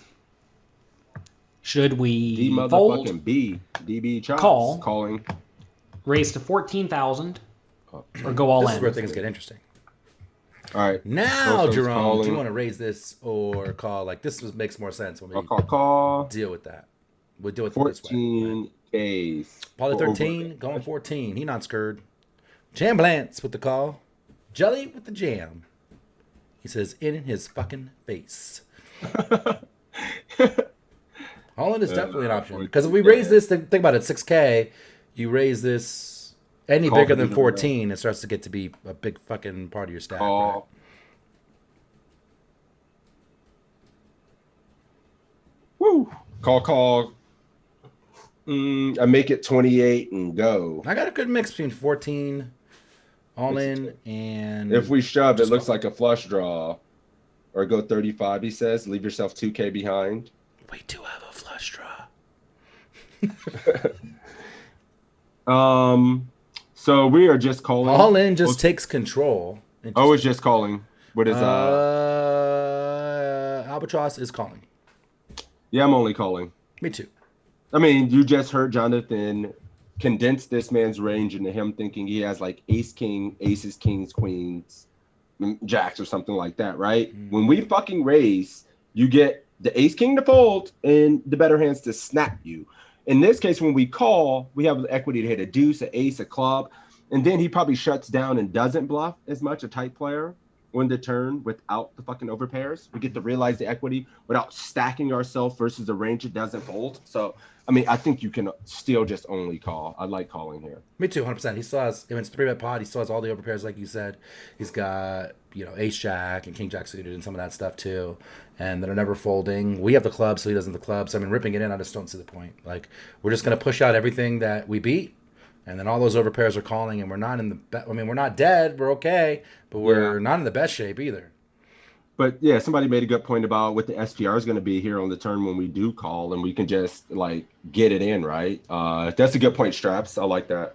Should we D fold, motherfucking B. DB chops. Call. Calling. raise to 14,000, or go all This in? is where things get interesting. All right. Now, Both Jerome, calling. do you want to raise this or call? Like, makes more sense when we Call. deal with that. We'll deal with it this way. 14 Ks. Poly Or over. 13, going 14. He not scared. Jam Blance with the call. Jelly with the jam. He says, in his fucking face. All in is definitely an option. Because if we raise this, think about it, 6K, you raise this any Call bigger for than the 14, it starts to get to be a big fucking part of your stack. Right? Call. Woo. Call. I make it 28 and go. I got a good mix between 14, all in, and... If we shove, it Just looks call. like a flush draw. Or go 35, he says. Leave yourself 2K behind. We do have a flush draw. So we are just calling. All in just takes control. Oh, it's just calling. What is Albatross is calling. Yeah, I'm only calling. Me too. I mean, you just heard Jonathan condense this man's range into him thinking he has like ace king, aces, kings, queens, jacks, or something like that, right? When we fucking raise, you get the ace king to fold and the better hands to snap you. In this case, when we call, we have the equity to hit a deuce, an ace, a club, and then he probably shuts down and doesn't bluff as much, a tight player, on the turn without the fucking overpairs. We get to realize the equity without stacking ourselves versus a range that doesn't fold. So, I mean, I think you can still just only call. I like calling here. Me too, 100%. He still has, if it's 3-bet pot, he still has all the overpairs, like you said. He's got, ace jack and king jack suited and some of that stuff too. And that are never folding. We have the club, so he doesn't have the club. So, I mean, ripping it in, I just don't see the point. Like, we're just going to push out everything that we beat. And then all those overpairs are calling, and we're not in the we're not dead. We're okay, but we're not in the best shape either. But yeah, somebody made a good point about what the SPR is going to be here on the turn when we do call, and we can just like get it in, right? That's a good point, Straps. I like that.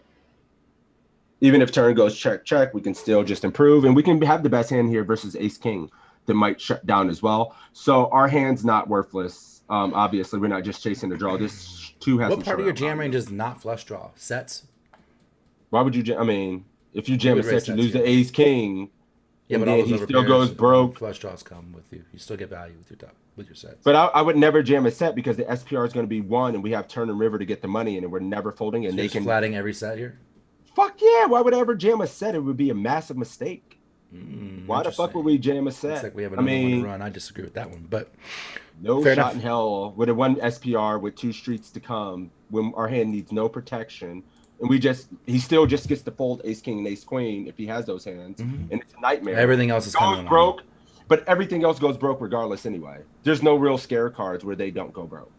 Even if turn goes check, we can still just improve, and we can have the best hand here versus ace king that might shut down as well. So our hand's not worthless. Obviously, we're not just chasing the draw. This two has. What part of your jam range is not flush draw? Sets? Why would you? I mean, if you jam a would raise set, you sets lose the here. ace king. Yeah, and but all then those he still overpairs, goes broke. Flush draws come with you. You still get value with your sets. But I would never jam a set because the SPR is going to be 1, and we have turn and river to get the money, and we're never folding, and So they you're just can flatting every set here. Fuck yeah! Why would I ever jam a set? It would be a massive mistake. Why the fuck Interesting. would we jam a set? It's like we have another one to run. I disagree with that one, but No Fair shot enough. in hell with a 1 SPR with 2 streets to come when our hand needs no protection. And he still just gets to fold ace king and ace queen if he has those hands. And it's a nightmare. Everything else is goes coming broke, but everything else goes broke regardless anyway. There's no real scare cards where they don't go broke.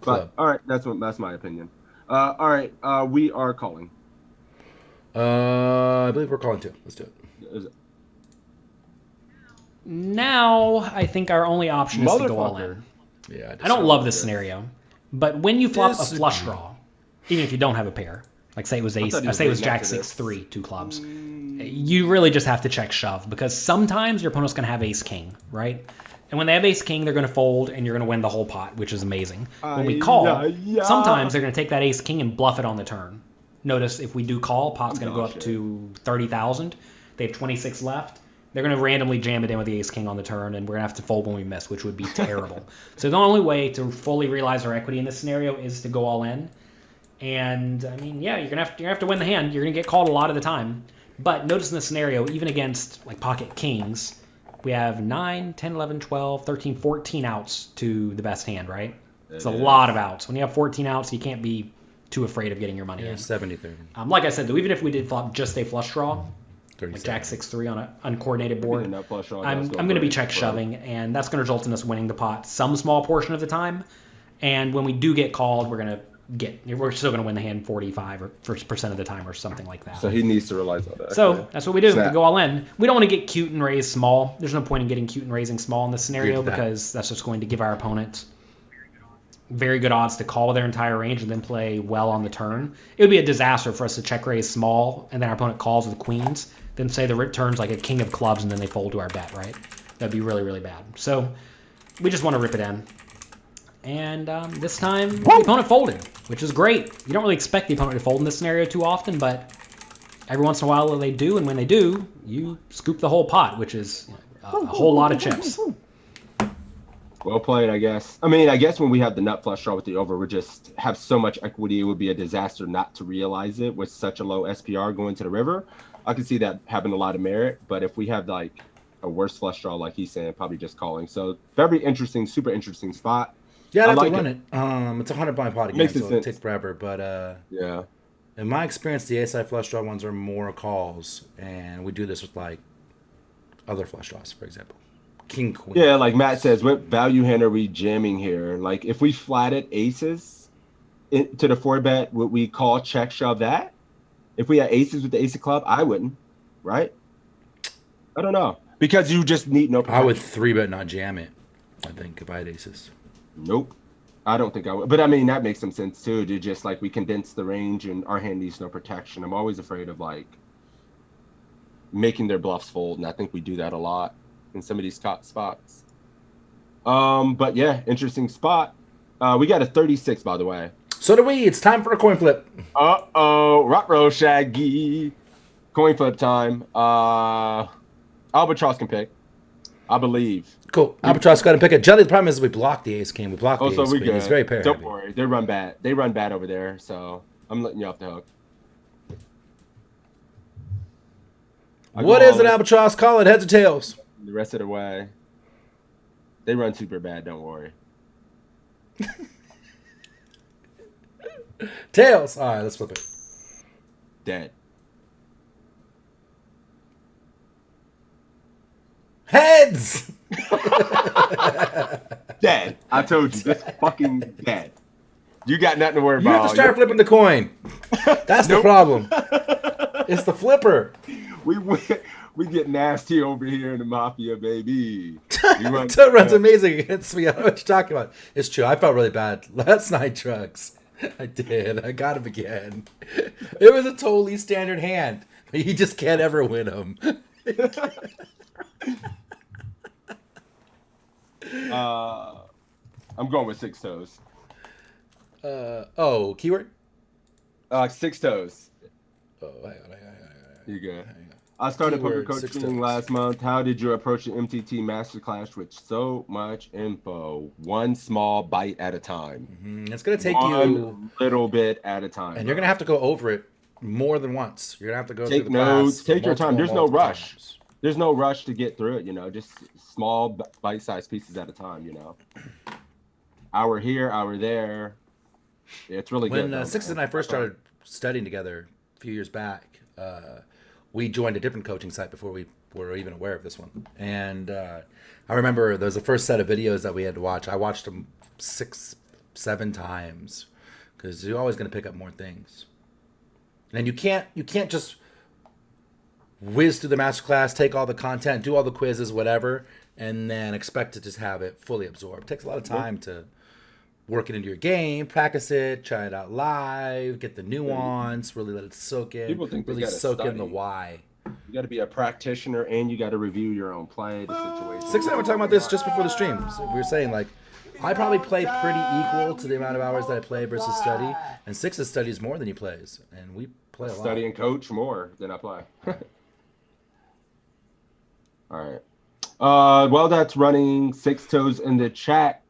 Club. But all right, that's my opinion. All right, we are calling. I believe we're calling too. Let's do it. Now, I think our only option is to go all in. Yeah, I don't love this scenario, but when you flop a Disagree. flush draw, even if you don't have a pair, like say it was Jack 6-3, 2 clubs, you really just have to check shove because sometimes your opponent's going to have ace king, right? And when they have ace king, they're going to fold and you're going to win the whole pot, which is amazing. When we call, sometimes they're going to take that ace king and bluff it on the turn. Notice if we do call, pot's going to go up to 30,000. They have 26 left. They're going to randomly jam it in with the ace king on the turn, and we're going to have to fold when we miss, which would be terrible. So the only way to fully realize our equity in this scenario is to go all in. And I mean, yeah, you're gonna have to win the hand. You're gonna get called a lot of the time. But notice in the scenario, even against like pocket kings, we have 9, 10, 11, 12, 13, 14 outs to the best hand, right? It's a lot of outs. When you have 14 outs, you can't be too afraid of getting your money in. 70-30. Like I said, though, even if we did flop just a flush draw, like Jack 6-3 on an uncoordinated board, I'm going to be check shoving, and that's going to result in us winning the pot some small portion of the time. And when we do get called, we're still going to win the hand 45% of the time or something like that. So he needs to realize all that. So that's what we do. We go all in. We don't want to get cute and raise small. There's no point in getting cute and raising small in this scenario because that's just going to give our opponent very good odds to call their entire range and then play well on the turn. It would be a disaster for us to check raise small and then our opponent calls with queens, then say the return's like a king of clubs and then they fold to our bet, right? That'd be really, really bad. So we just want to rip it in. And this time, the opponent folded, which is great. You don't really expect the opponent to fold in this scenario too often, but every once in a while they do, and when they do, you scoop the whole pot, which is a whole lot of chips. Well played, I guess. I mean, I guess when we have the nut flush draw with the over, we just have so much equity, it would be a disaster not to realize it with such a low SPR going to the river. I can see that having a lot of merit, but if we have like a worse flush draw, like he's saying, probably just calling. So very interesting, super interesting spot. Yeah, I'd like to run it. It's a 100-blind pot again, so it'll take forever. But yeah, in my experience, the ace-high flush draw ones are more calls, and we do this with like other flush draws, for example, king queen. Yeah, like Matt says, what value hand are we jamming here? Like if we flatted aces to the 4-bet, would we call check shove that? If we had aces with the ace of club, I wouldn't, right? I don't know because you just need no protection. I would 3-bet not jam it. I think if I had aces. Nope. I don't think I would. But I mean, that makes some sense too. To just like we condense the range and our hand needs no protection. I'm always afraid of like making their bluffs fold. And I think we do that a lot in some of these top spots. But yeah, interesting spot. We got a 36, by the way. So do we. It's time for a coin flip. Rot-row, Shaggy. Coin flip time. Albatross can pick, I believe. Cool. Albatross got to pick it. Jelly, the problem is we blocked the ace king. We blocked the ace queen. Good. It's very pair Don't heavy. worry. They run bad. They run bad over there, so I'm letting you off the hook. What is an albatross? Call it heads or tails? The rest of the way. They run super bad, don't worry. Tails. All right, let's flip it. Dead. Heads. Dead. I told you, just fucking dead. You got nothing to worry about. You have to start flipping the coin. That's the problem. It's the flipper. We get nasty over here in the mafia, baby. Toad runs amazing against me. I don't know what you're talking about. It's true. I felt really bad last night, Drugs. I did. I got him again. It was a totally standard hand. You just can't ever win him. I'm going with 6 toes. Keyword? 6 toes. Oh, hang on. You good? I started poker coaching last month. How did you approach the MTT Masterclass with so much info? One small bite at a time. Mm-hmm. It's going to take One little bit at a time. And you're going to have to go over it more than once. You're going to have to go take through the notes. class Take your time. There's no rush. Times. there's no rush to get through it, just small bite-sized pieces at a time, Hour here, hour there. Yeah, it's really good. When Sixes and I first started studying together a few years back, we joined a different coaching site before we were even aware of this one. And I remember there was the first set of videos that we had to watch. I watched them 6-7 times because you're always going to pick up more things. And you can't just whiz through the masterclass, take all the content, do all the quizzes, whatever, and then expect to just have it fully absorbed. It takes a lot of time to work it into your game, practice it, try it out live, get the nuance, really let it soak in. People think they really gotta soak in study. the why. You got to be a practitioner, and you got to review your own play, the situation. Six and I were talking about this just before the stream. So we were saying, like, I probably play pretty equal to the amount of hours that I play versus study, and Sixes studies more than he plays, and we play a lot. Study and coach more than I play. All right. Well, that's running Six Toes in the chat.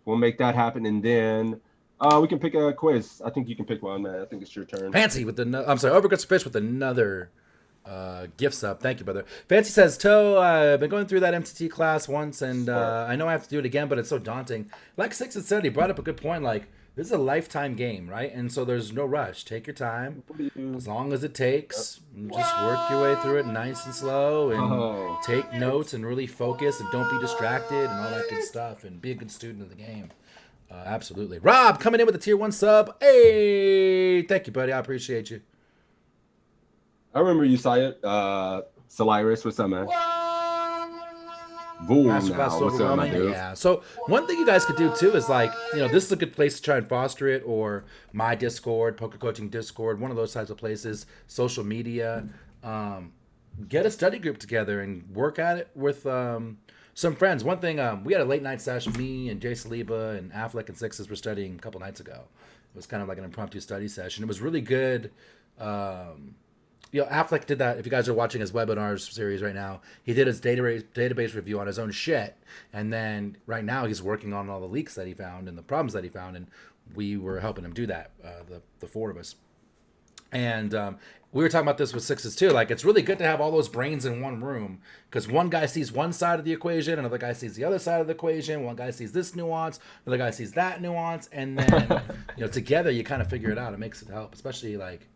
We'll make that happen, and then we can pick a quiz. I think you can pick one, man. I think it's your turn. Fancy with Overcooked Fish with another gift sub. Thank you, brother. Fancy says, Toe, I've been going through that MTT class once, and I know I have to do it again, but it's so daunting. Like Six had said, he brought up a good point. Like, this is a lifetime game, right? And so there's no rush. Take your time, as long as it takes. Just work your way through it nice and slow, and take notes and really focus, and don't be distracted and all that good stuff, and be a good student of the game. Absolutely. Rob coming in with a tier 1 sub. Hey, thank you, buddy. I appreciate you. I remember you saw it. Solaris, what's up, man? Masterclass overwhelming. Yeah. So one thing you guys could do too is, like, this is a good place to try and foster it, or my Discord, Poker Coaching Discord, one of those types of places, social media. Get a study group together and work at it with some friends. One thing, we had a late night session. Me and Jay Saliba and Affleck and Sixes were studying a couple nights ago. It was kind of like an impromptu study session. It was really good. Affleck did that. If you guys are watching his webinars series right now, he did his database review on his own shit, and then right now he's working on all the leaks that he found and the problems that he found, and we were helping him do that, the four of us. And we were talking about this with Sixes too. Like, it's really good to have all those brains in one room, because one guy sees one side of the equation, another guy sees the other side of the equation. One guy sees this nuance, another guy sees that nuance, and then together you kind of figure it out. It makes it help, especially like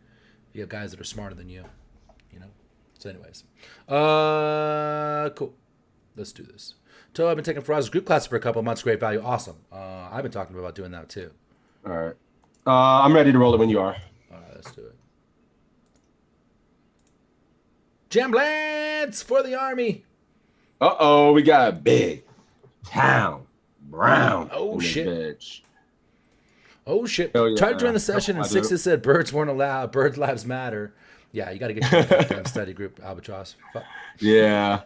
you have guys that are smarter than you. So anyways, cool. Let's do this. So I've been taking Faraz's group class for a couple of months. Great value. Awesome. I've been talking about doing that too. All right. I'm ready to roll it when you are. All right, let's do it. Jamblance for the army. Uh-oh, we got a big town Brown. Oh, shit. Bitch. Oh, shit. Yeah. Tried to join the session, and Sixes said birds weren't allowed. Bird lives matter. Yeah, you got to get your goddamn study group, Albatross. Fuck. Yeah.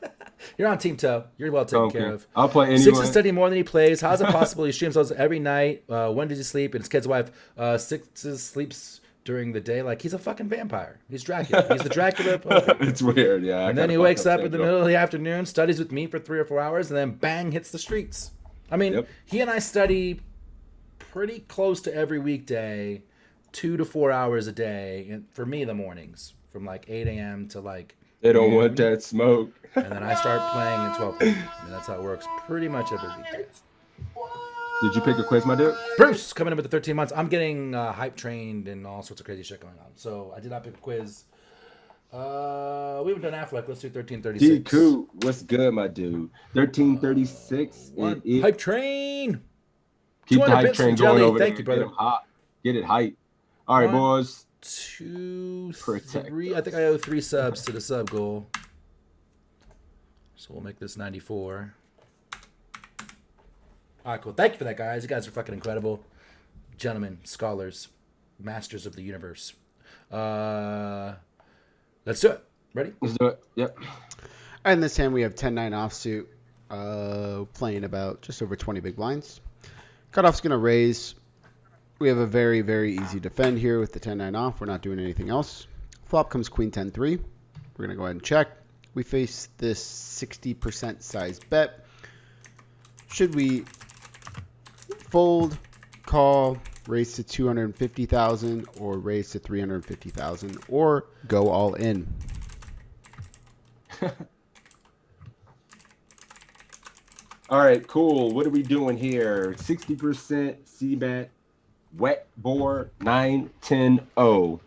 You're on Team Toe. You're well taken care of. I'll play anyway. Sixes study more than he plays. How's it possible he streams those every night? When does he sleep? And his kid's wife. Sixes sleeps during the day like he's a fucking vampire. He's Dracula. He's the Dracula of poker. It's weird, yeah. And then he wakes up in the middle of the afternoon, studies with me for 3 or 4 hours, and then bang, hits the streets. I mean, he and I study pretty close to every weekday, 2 to 4 hours a day. And for me, the mornings, from like 8 a.m. to like they don't want that smoke. And then I start playing at 12:30. I mean, that's how it works pretty much every weekday. Did you pick a quiz, my dude? Bruce coming in with the 13 months. I'm getting hype trained and all sorts of crazy shit going on. So I did not pick a quiz. We haven't done Affleck. Let's do 1336. DQ, what's good, my dude? 1336. Hype train. Keep the hype train going over Thank there. You, brother. Get him hot. Get it hype. All right, boys. 2, 3. I think I owe 3 subs to the sub goal. So we'll make this 94. All right, cool. Thank you for that, guys. You guys are fucking incredible. Gentlemen, scholars, masters of the universe. Let's do it. Ready? Let's do it. Yep. In this hand, we have 10-9 offsuit, playing about just over 20 big blinds. Cutoff's going to raise. We have a very, very easy defend here with the 10-9 off. We're not doing anything else. Flop comes Queen 10-3. We're going to go ahead and check. We face this 60% size bet. Should we fold, call, raise to 250,000, or raise to 350,000, or go all in? All right, cool. What are we doing here? 60% C-bet, wet board, 9-10-0.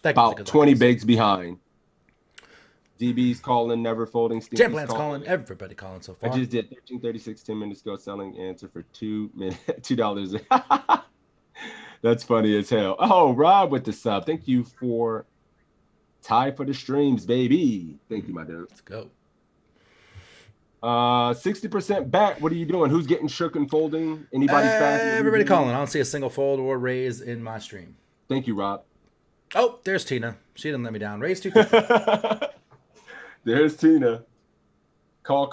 About 20 bigs behind. DB's calling, never folding. Jam Plan's calling. Everybody calling so far. I just did 13:36 10 minutes ago. Selling answer for $2. That's funny as hell. Oh, Rob with the sub. Thank you for tie for the streams, baby. Thank you, my dude. Let's go. 60% bet. What are you doing? Who's getting shook and folding? Anybody's fast? Everybody calling. I don't see a single fold or raise in my stream. Thank you, Rob. Oh, there's Tina. She didn't let me down. Raise 250. There's Tina. Call.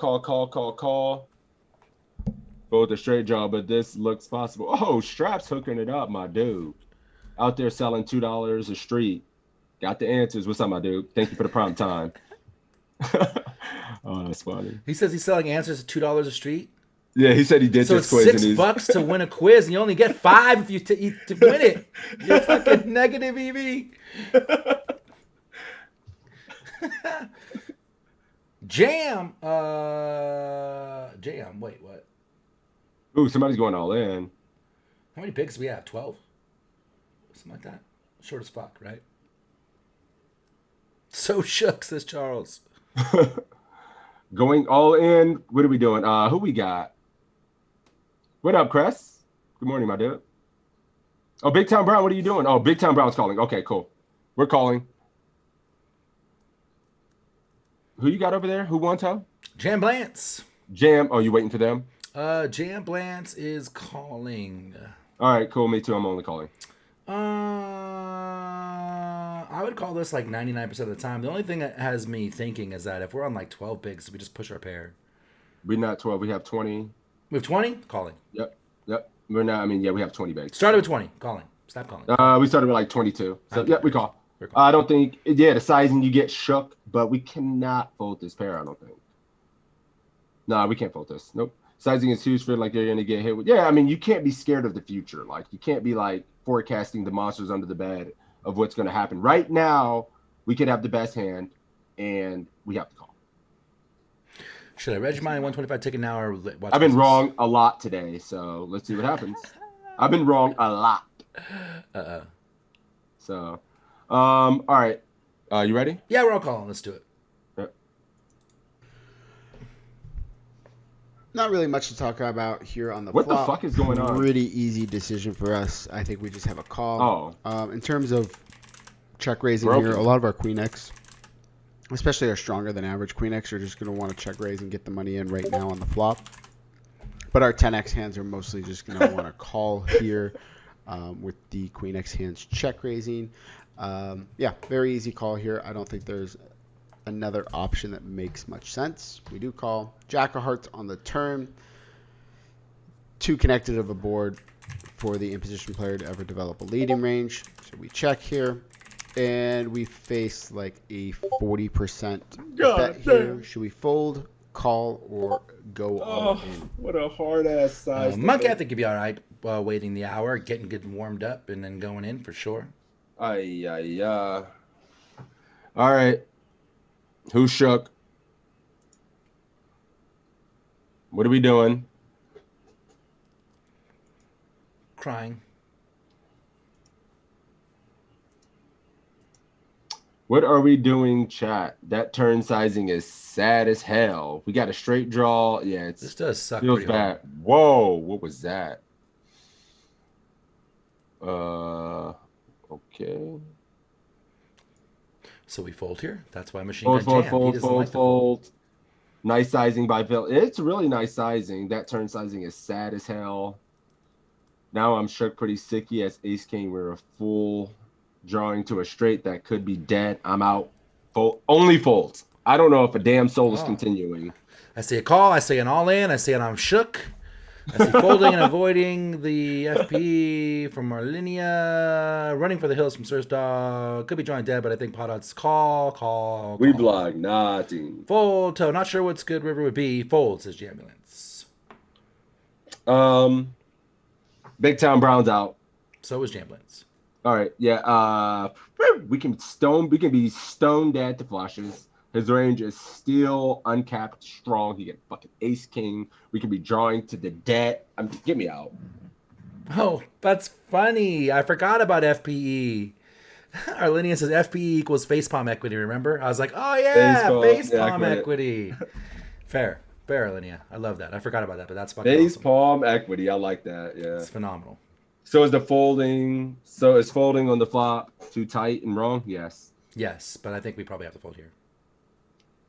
Both a straight draw, but this looks possible. Oh, Strap's hooking it up, my dude. Out there selling $2 a street. Got the answers. What's up, my dude? Thank you for the prime time. Oh, that's funny. He says he's selling answers at $2 a street. Yeah, he said he did so this it's quiz. $6 to win a quiz, and you only get 5 if you to win it. You're fucking negative, EV. Jam. Wait, what? Ooh, somebody's going all in. How many bigs do we have? 12? Something like that. Short as fuck, right? So shook, says Charles. Going all in. What are we doing? Who we got? What up, Cress? Good morning, my dude. Oh, Big Town Brown, what are you doing? Oh, Big Town Brown's calling. Okay, cool. We're calling. Who you got over there? Who won, Tom? Jam Blance. Jam. Oh, you waiting for them? Jam Blance is calling. All right, cool. Me too. I'm only calling. I would call this like 99% of the time. The only thing that has me thinking is that if we're on like 12 bigs, we just push our pair. We're not 12. We have 20. We have 20? Calling. Yep. We're not. I mean, yeah, we have 20 bigs. Started with 20. Calling. Stop calling. We started with like 22. So, yeah, we call. I don't think, the sizing, you get shook, but we cannot fold this pair, I don't think. No, we can't fold this. Nope. Sizing is huge for like you're going to get hit with. Yeah, I mean, you can't be scared of the future. Like, you can't be like forecasting the monsters under the bed of what's going to happen. Right now, we could have the best hand, and we have to call. Should I reg my 125 ticket now or watch? I've been wrong a lot today, so let's see what happens. I've been wrong a lot. So, all right. You ready? Yeah, we're all calling. Let's do it. Not really much to talk about here on the flop. What the fuck is going on? Pretty easy decision for us. I think we just have a call. In terms of check raising here, a lot of our Queen X, especially our stronger than average Queen X, are just going to want to check raise and get the money in right now on the flop. But our 10X hands are mostly just going to want to call here with the Queen X hands check raising. Yeah, very easy call here. I don't think there's another option that makes much sense. We do call. Jack of Hearts on the turn. Too connected of a board for the in-position player to ever develop a leading range. So we check here. And we face like a 40% bet here. Should we fold, call, or go all in? What a hard-ass size. Monkey, I think you'd be all right waiting the hour, getting warmed up, and then going in for sure. All right. Who shook? What are we doing? Crying. What are we doing, chat? That turn sizing is sad as hell. We got a straight draw. Yeah, this does suck. Feels bad. Whoa, what was that? Okay. So we fold here. That's why Machine Gun Jam. Fold. Nice sizing by Phil. It's really nice sizing. That turn sizing is sad as hell. Now I'm shook pretty sicky as Ace King. We're a full drawing to a straight that could be dead. I'm out. Only folds. I don't know if a damn soul is continuing. I see a call. I see an all in. I see an I'm shook. I see folding and avoiding the FP from Marlinia. Running for the hills from Sir's Dog. Could be drawing dead, but I think pot odds call. We block nothing. Fold toe. Not sure what's good river would be. Fold, says Jambulance. Big Town Brown's out. So is Jambulance. All right, yeah. We can be stoned at the flushes. His range is still uncapped strong. He get fucking ace king. We could be drawing to the debt. Get me out. Oh, that's funny. I forgot about FPE. Arlinia says FPE equals facepalm equity, remember? I was like, oh yeah, facepalm equity. Fair, Arlinia. I love that. I forgot about that, but that's fucking awesome. Facepalm equity. I like that. Yeah. It's phenomenal. So is folding on the flop too tight and wrong? Yes. Yes, but I think we probably have to fold here.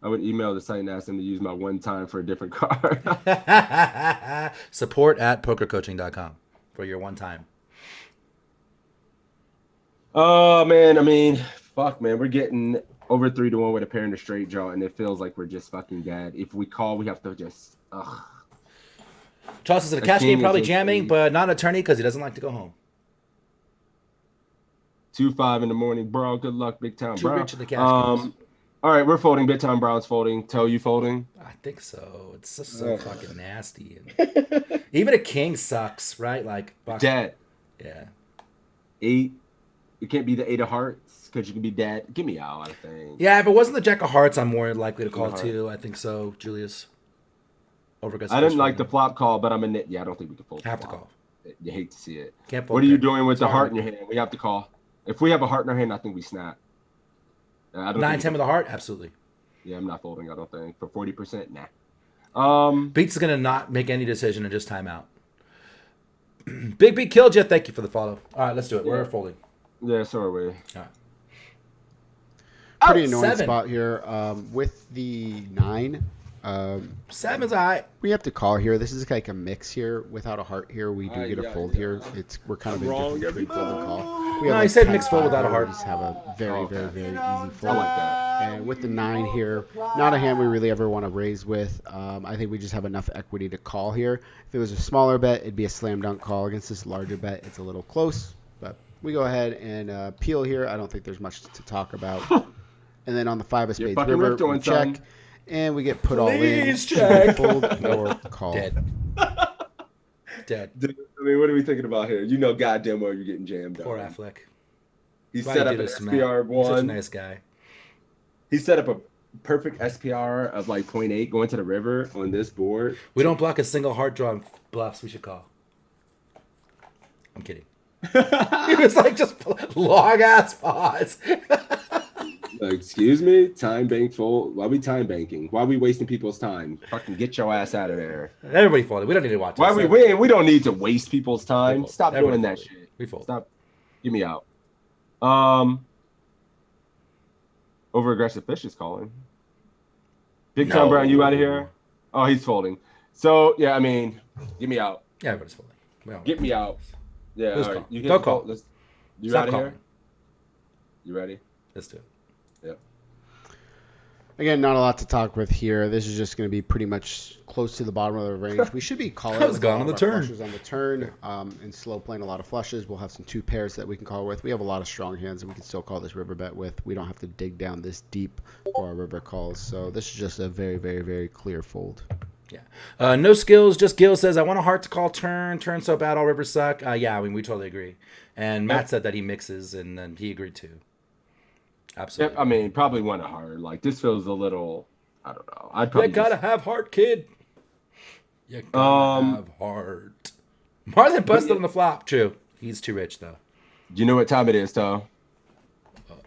I would email the site and ask them to use my one time for a different card. Support@pokercoaching.com for your one time. Oh man, I mean, fuck man, we're getting over 3-1 with a pair in the straight draw, and it feels like we're just fucking dead. If we call, we have to just Charles is in a cash game, probably jamming, but not an attorney because he doesn't like to go home. 2-5 in the morning, bro. Good luck, Big Town Too Brown. rich in the cash games. All right, we're folding. Big Town Brown's folding. Toe, you folding? I think so. It's just so fucking nasty. Even a king sucks, right? Like fuck. Dead. Yeah. 8. It can't be the 8 of hearts because you can be dead. Get me out, I think. Yeah, if it wasn't the jack of hearts, I'm more likely to call too. I think so, Julius. I didn't like the flop call, but I'm a nit. Yeah, I don't think we can fold. Have to call. You hate to see it. Can't fold. What are you doing with the heart in your hand? We have to call. If we have a heart in our hand, I think we snap. 9-10 with a heart, absolutely. Yeah, I'm not folding. I don't think for 40%. Nah. Beats is gonna not make any decision and just time out. Big B killed you. Thank you for the follow. All right, let's do it. We're folding. Yeah, so are we. All right. Pretty annoying spot here with the 9. 7's all right. We have to call here. This is like a mix here. Without a heart here, we do get a fold here. We're kind of indifferent between fold and call. No, I said mixed fold without a heart. We just have a very, very, very easy fold. I like that. And with the 9 here, not a hand we really ever want to raise with. I think we just have enough equity to call here. If it was a smaller bet, it'd be a slam dunk call. Against this larger bet, it's a little close. But we go ahead and peel here. I don't think there's much to talk about. And then on the 5 of spades river, we check. And we get put all in. Check. Fold or call. Dead. Dude, I mean, what are we thinking about here? You know goddamn well you're getting jammed up. Poor Affleck. He set up an SPR of 1. He's such a nice guy. He set up a perfect SPR of like 0.8 going to the river on this board. We don't block a single heart draw on bluffs. We should call. I'm kidding. He was like just long ass pause. Excuse me? Time bank fold? Why are we time banking? Why are we wasting people's time? Fucking get your ass out of there. Everybody folded. We don't need to watch this. Why we win? We don't need to waste people's time. Stop doing that shit. We fold. Stop. Get me out. Over aggressive fish is calling. Big Tom Brown, you out of here? Oh, he's folding. So yeah, I mean, get me out. Yeah, everybody's folding. Get me out. Yeah, all right. You don't call. You out of here? You ready? Let's do it. Yep. Again, not a lot to talk with here. This is just going to be pretty much close to the bottom of the range. We should be calling. I was gone on the turn. Flushes on the turn, and slow playing a lot of flushes. We'll have some 2 pairs that we can call with. We have a lot of strong hands that we can still call this river bet with. We don't have to dig down this deep for our river calls. So this is just a very, very, very clear fold. Yeah. No skills, just Gil says, I want a heart to call turn. Turn so bad, all rivers suck. Yeah, I mean, we totally agree. And Matt said that he mixes, and then he agreed too. Absolutely. Yep, I mean, probably want a heart. Like, this feels a little, I don't know. I'd probably you gotta have heart, kid. You gotta have heart. Marlon busted on the flop. True. He's too rich, though. Do you know what time it is, Toe?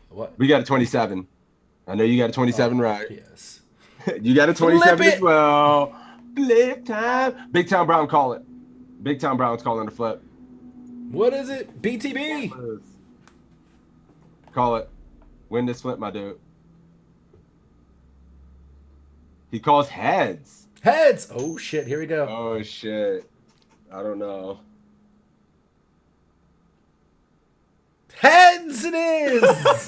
What? We got a 27. I know you got a 27 right. Yes. You got a 27 as well. Flip time. Big Town Brown, call it. Big Town Brown's calling the flip. What is it? BTB. Call it. Win this flip, my dude. He calls heads. Heads. Oh, shit. Here we go. Oh, shit. I don't know. Heads it is.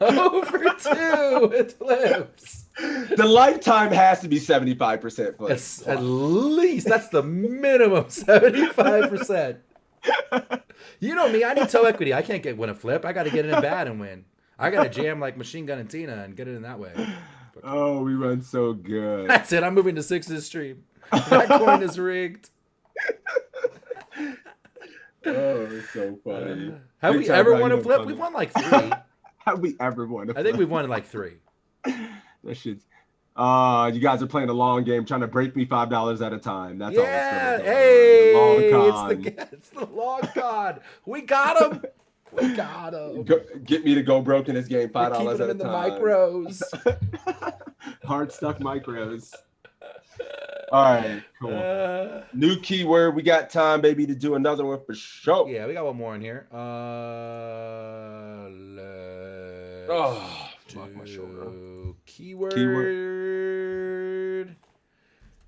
Over 2. It flips. The lifetime has to be 75% flip. That's at least. That's the minimum. 75%. You know me. I need toe equity. I can't win a flip. I got to get in bad and win. I got to jam like Machine Gun and Tina and get it in that way. Oh, we run so good. That's it. I'm moving to 6 this stream. That coin is rigged. Oh, it's so funny. Have we ever won a flip? We've won like 3. Have we ever won a flip? I think we've won like 3. That shit's. You guys are playing a long game, trying to break me $5 at a time. That's all it's Yeah, going on. hey, Long con. it's the long con. We got him. We got him. Get me to go broke in this game, We're $5 keeping at him a in the time. micros. Hard stuck micros. All right, cool. New keyword. We got time, baby, to do another one for sure. Yeah, we got one more in here. Fuck my shoulder. Keyword.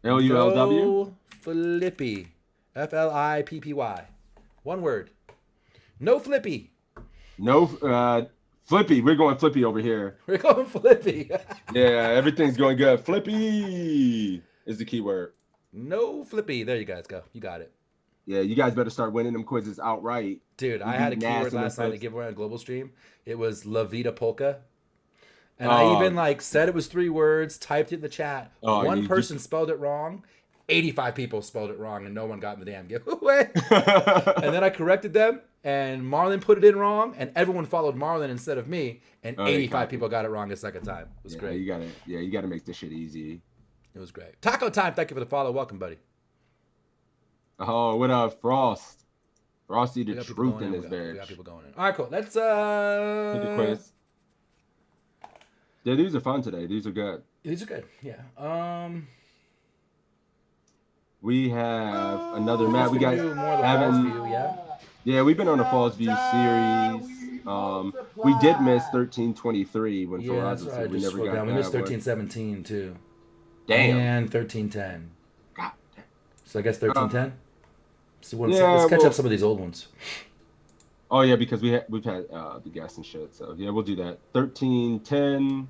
LULW. Flippy. FLIPPY. One word. No flippy. No, Flippy. We're going Flippy over here. We're going flippy. Yeah, everything's going good. Flippy is the keyword. No flippy. There you guys go. You got it. Yeah, you guys better start winning them quizzes outright. Dude, I had a keyword last night to give away on Global Stream. It was La Vida Polka. And I even said it was 3 words, typed it in the chat. One person spelled it wrong. 85 people spelled it wrong, and no one got in the damn giveaway. And then I corrected them, and Marlon put it in wrong, and everyone followed Marlon instead of me, and 85 people got it wrong a second time. It was great. You gotta make this shit easy. It was great. Taco Time, thank you for the follow. Welcome, buddy. Oh, what up, Frost? Frosty the truth in this bitch. We got people going in. All right, cool. Let's Pick a quiz. Yeah, these are fun today. These are good. These are good. Yeah. We have another map. We got more of the Falls View, yeah. Yeah, we've been on the Falls View series. We did miss 1323 when Faraz was here. We never got that. We missed 1317 too. Damn. And 1310. God damn. So I guess 1310. So let's catch up some of these old ones. Oh yeah, because we've had the guests and shit. So yeah, we'll do that. 1310.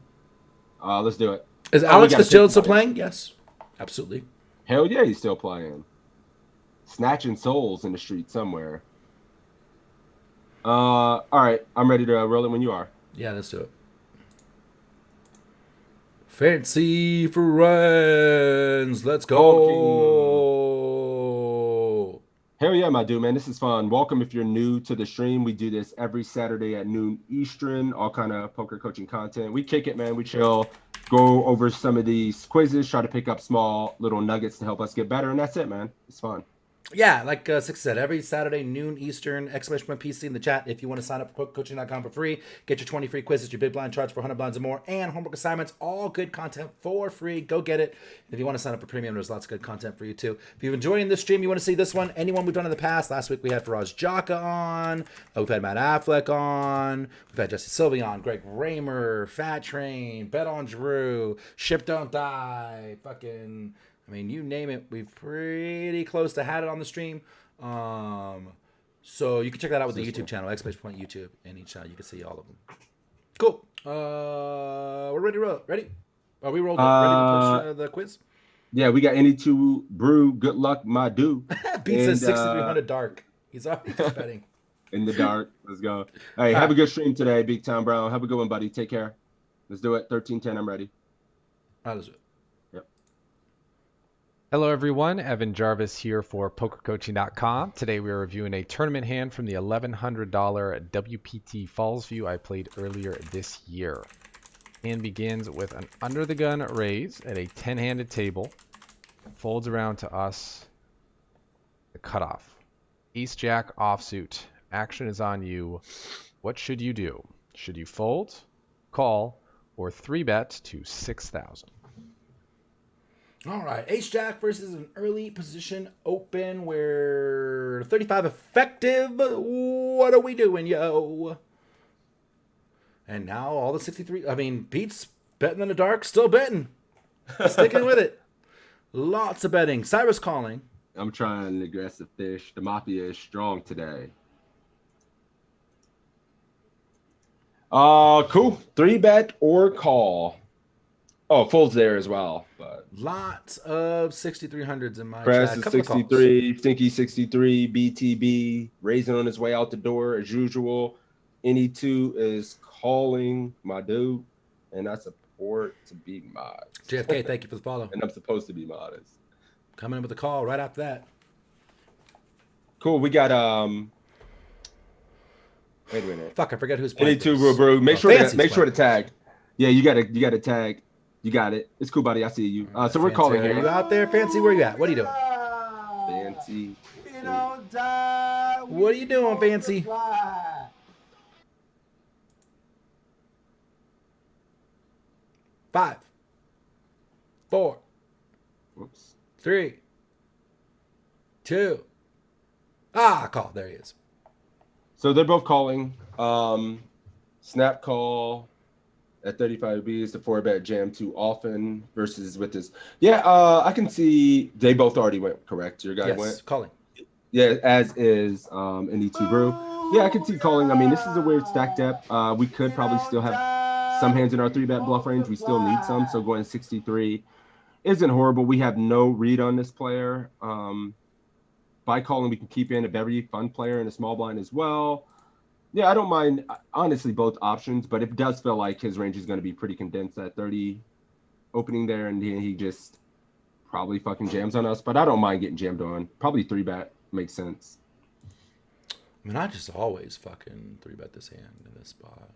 Let's do it. Is Alex Fitzgerald still playing? Yes, absolutely. Hell yeah, he's still playing. Snatching souls in the street somewhere. All right, I'm ready to roll it when you are. Yeah, let's do it. Fancy friends, let's go. Hell yeah, my dude, man. This is fun. Welcome if you're new to the stream. We do this every Saturday at noon Eastern, all kind of poker coaching content. We kick it, man. We chill, go over some of these quizzes, try to pick up small little nuggets to help us get better, and that's it, man. It's fun. Yeah, like Six said, every Saturday, noon Eastern, !PC in the chat. If you want to sign up for pokercoaching.com for free, get your 20 free quizzes, your big blind charts for 100 blinds or more, and homework assignments, all good content for free. Go get it. And if you want to sign up for premium, there's lots of good content for you too. If you're enjoying this stream, you want to see this one, anyone we've done in the past. Last week we had Faraz Jaka on. We've had Matt Affleck on. We've had Jesse Sylvie on. Greg Raymer, Fat Train, Bet on Drew, Ship Don't Die, fucking... I mean, you name it, we've pretty close to had it on the stream. So you can check that out with the YouTube channel, !YouTube, and each channel you can see all of them. Cool. We're ready to roll. Ready? Are we rolled? Ready to push the quiz? Yeah, we got any two brew. Good luck, my dude. Beat says 6300 dark. He's already just betting. In the dark. Let's go. Hey, have a good stream today, Big Town Brown. Have a good one, buddy. Take care. Let's do it. 1310. I'm ready. All right, let's do it. Hello everyone, Evan Jarvis here for PokerCoaching.com. Today we are reviewing a tournament hand from the $1,100 WPT Falls View I played earlier this year. Hand begins with an under the gun raise at a 10-handed table. Folds around to us. The cutoff. Ace-Jack offsuit. Action is on you. What should you do? Should you fold, call, or 3-bet to 6,000? All right, Ace-Jack versus an early position open. We're 35 effective. What are we doing, yo? And now all the 63. I mean, Pete's betting in the dark, still betting. Sticking with it. Lots of betting. Cyrus calling. I'm trying aggressive fish. The Mafia is strong today. Cool. 3-bet or call. Oh, folds there as well. But lots of 6300s in my Press chat. is 63, Stinky 63, BTB, raising on his way out the door as usual. Any two is calling, my dude, and I support to be modest. JFK, thank you for the follow. And I'm supposed to be modest. Coming in with a call right after that. Cool, we got wait a minute. Fuck, I forget who's playing. Any two, bro. Make sure to tag. Yeah, you gotta tag. You got it. It's cool, buddy. I see you. So we're Fancy, calling are here. you out there, Fancy? Where you at? What are you doing? Fancy. What are you doing, Fancy? 5, 4, Whoops. 3, 2. Call. There he is. So they're both calling. Snap call at 35B is the 4-bet jam too often versus with this. Yeah, I can see they both already went correct. Your guy went. Calling. Yeah, as is ND2 Brew. Yeah, I can see calling. I mean, this is a weird stack depth. We could probably still have some hands in our 3-bet bluff range. We still need some, so going 63 isn't horrible. We have no read on this player. By calling, we can keep in a very fun player in a small blind as well. Yeah, I don't mind, honestly, both options, but it does feel like his range is going to be pretty condensed at 30 opening there, and he just probably fucking jams on us, but I don't mind getting jammed on. Probably 3-bet makes sense. I mean, I just always fucking 3-bet this hand in this spot.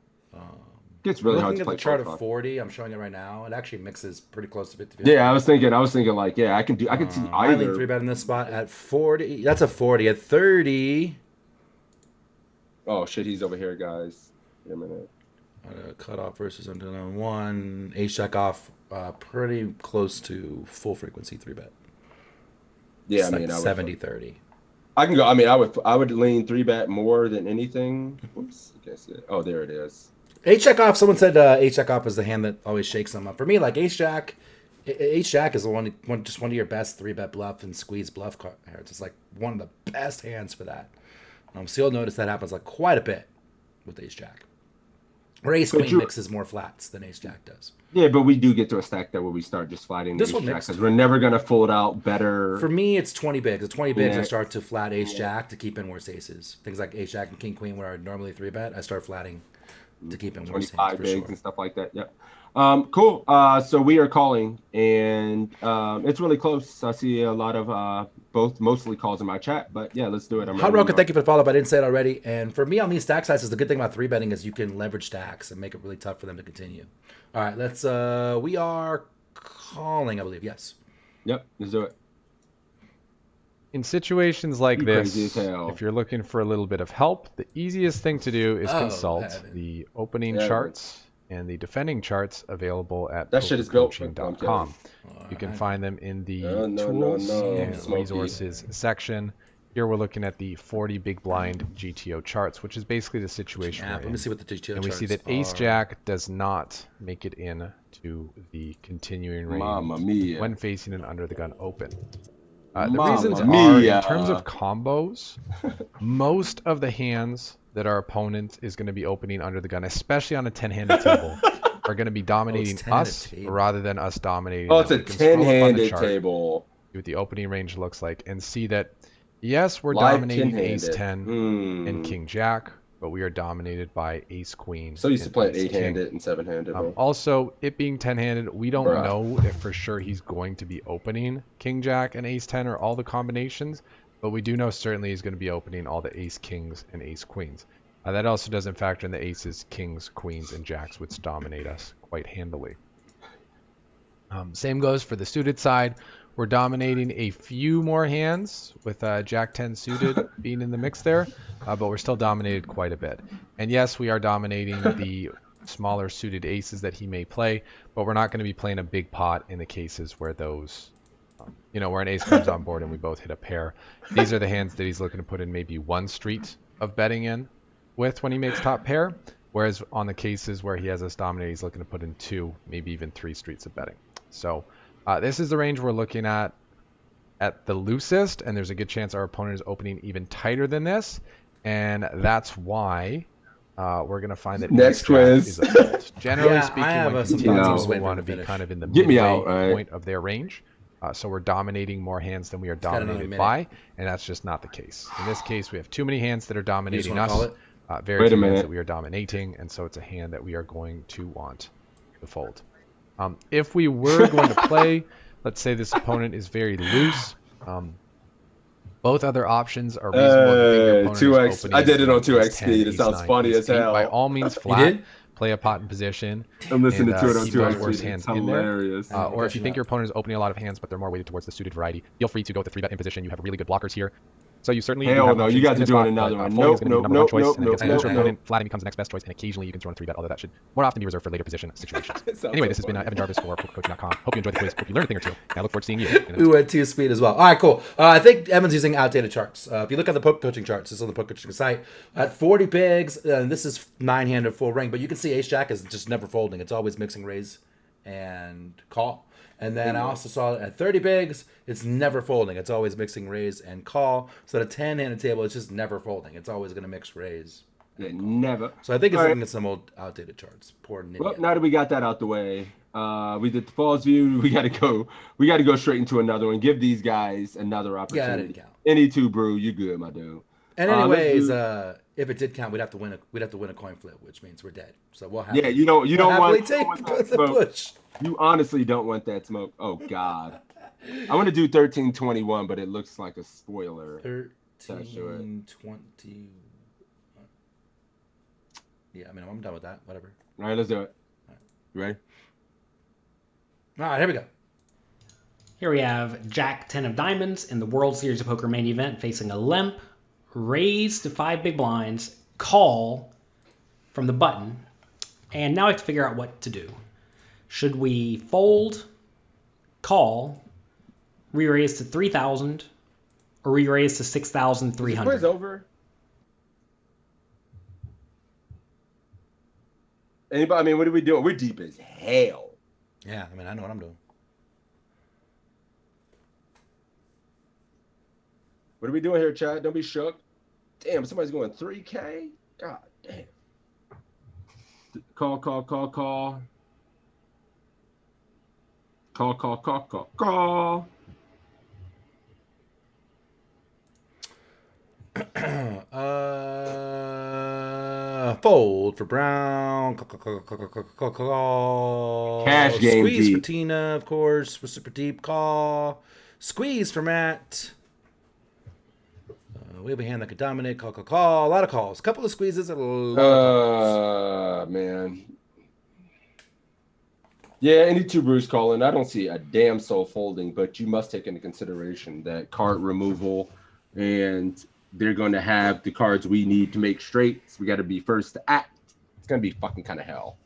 Gets really hard to looking play. at the chart of 40, I'm showing it right now. It actually mixes pretty close to 50. Yeah, I was thinking like, yeah, I could see I lean either. 3-bet in this spot at 40. That's a 40. At 30. Oh shit, he's over here, guys. Wait a minute. Cutoff versus unknown 1. Ace jack off, pretty close to full frequency 3-bet. Yeah, It's I mean, like 70-30. I can go. I mean, I would lean 3-bet more than anything. Oops, I guess it. Oh, there it is. Ace jack off. Someone said ace jack off is the hand that always shakes them up. For me, like ace jack is the one of your best 3-bet bluff and squeeze bluff cards. It's like one of the best hands for that. So you'll notice that happens like quite a bit with ace jack. Or ace queen mixes more flats than ace jack does. Yeah, but we do get to a stack that where we start just flatting This ace one jack mixed. because we're never gonna fold out better. For me, it's 20 bigs. At 20 bigs, Yeah. I start to flat ace jack to keep in worse aces. Things like ace jack and king queen, where I normally 3-bet, I start flatting to keep in worse 25 hands for bigs sure. and stuff like that. Yep. Cool. So we are calling, and it's really close. I see a lot of both mostly calls in my chat, but yeah, let's do it. Hot Rocket, thank you for the follow-up. I didn't say it already. And for me, on these stack sizes, the good thing about 3-betting is you can leverage stacks and make it really tough for them to continue. All right, let's. We are calling, I believe. Yes. Yep, let's do it. In situations like You this, crazy as hell. if you're looking for a little bit of help, the easiest thing to do is Oh, consult heaven. the opening Yeah. charts and the defending charts available at That shit is built for pokercoaching.com. You can find them in the No, tools and Smokey. resources section. Here we're looking at the 40 big blind GTO charts, which is basically the situation Yeah, we're let in. me see what the GTO And we see that Ace Jack does not make it in to the continuing range Mamma mia. when facing an under the gun open. The Mamma reasons are, mia. in terms of combos, most of the hands that our opponent is going to be opening under the gun, especially on a 10-handed table, are going to be dominating 10 at a us table. rather than us dominating Oh, it's them. a We can scroll up on the 10-handed chart, table. see what the opening range looks like, and see that, yes, we're Live dominating 10-handed. Ace 10 and King Jack, but we are dominated by Ace Queen. So used to and play Ace King. 8-handed and 7-handed. huh? Also, it being 10-handed, we don't Bruh. know if for sure he's going to be opening King Jack and Ace 10 or all the combinations, but we do know certainly he's going to be opening all the Ace Kings and Ace Queens. That also doesn't factor in the Aces, Kings, Queens, and Jacks, which dominate us quite handily. Same goes for the suited side. We're dominating a few more hands with Jack 10 suited being in the mix there, but we're still dominated quite a bit. And yes, we are dominating the smaller suited aces that he may play, but we're not going to be playing a big pot in the cases where those, where an ace comes on board and we both hit a pair. These are the hands that he's looking to put in maybe one street of betting in with when he makes top pair, whereas on the cases where he has us dominated, he's looking to put in 2, maybe even 3 streets of betting. So this is the range we're looking at the loosest, and there's a good chance our opponent is opening even tighter than this, and that's why we're going to find that Next Ace Jack quiz. is a fold. Generally Yeah, speaking, I have when some people thoughts. will Wait for want to him be to kind of in the Get me midway out, right? point of their range. So we're dominating more hands than we are got another dominated minute. by, and that's just not the case. In this case, we have too many hands that are dominating wanna call us, it? very Wait a few hands minute. that we are dominating, and so it's a hand that we are going to want to fold. If we were going to play, let's say this opponent is very loose. Both other options are reasonable. If you think your opponent is 2x. opening I did it on ace 2x 10, speed. It ace sounds 9, funny ace as 8, hell. By all means, You flat. did? play a pot in position. I'm listening and, to it on keep two those actually. worse hands It's in there. hilarious. Or if you think your opponent is opening a lot of hands, but they're more weighted towards the suited variety, feel free to go with the 3-bet in position. You have really good blockers here. So you certainly do Hell have no, options you guys in are this doing spot, another but one. folding is going to be the number one choice, Nope, and it gets nope, closer to your nope. opponent. Flattening becomes the next best choice, and occasionally you can throw in a 3-bet, although that should more often be reserved for later position situations. Anyway, this has been Evan Jarvis for PokerCoaching.com. Hope you enjoyed the quiz. Hope you learned a thing or two. And I look forward to seeing you. We went 2-speed as well. All right, cool. I think Evan's using outdated charts. If you look at the poker coaching charts, this is on the poker coaching site. At 40 bigs, this is 9-handed full ring, but you can see ace jack is just never folding. It's always mixing raise and call. And then I also saw at 30 bigs, it's never folding. It's always mixing raise and call. So at a 10-handed table, it's just never folding. It's always going to mix raise. Yeah, never. So I think it's All looking right. at some old outdated charts. Poor Nidia. Well, now that we got that out the way, we did the falls view. We got to go. We got to go straight into another one. Give these guys another opportunity. Yeah, that didn't count. Any two brew, you good, my dude. And anyways, if it did count, we'd have to win a coin flip, which means we're dead. So we'll have. Yeah, you don't want take that the smoke. push. You honestly don't want that smoke. Oh God, I want to do 1321, but it looks like a spoiler. 1320. Yeah, I mean, I'm done with that. Whatever. All right, let's do it. You ready? All right, here we go. Here we have Jack 10 of diamonds in the World Series of Poker main event facing a limp, raise to 5 big blinds, call from the button, and now I have to figure out what to do. Should we fold, call, re-raise to 3,000, or re-raise to 6,300? Is the quiz over? Anybody? I mean, what are we doing? We're deep as hell. Yeah, I mean, I know what I'm doing. What are we doing here, Chad? Don't be shook. Damn, somebody's going 3K? God damn. Call. Call. Fold for Brown. Call. Cash game Squeeze deep. for Tina, of course. For super deep. Call. Squeeze for Matt. We have a hand that could dominate. Call. A lot of calls. A couple of squeezes. A lot of calls. Man. Yeah, any two brews calling. I don't see a damn soul folding, but you must take into consideration that card removal, and they're going to have the cards we need to make straights. We got to be first to act. It's going to be fucking kind of hell.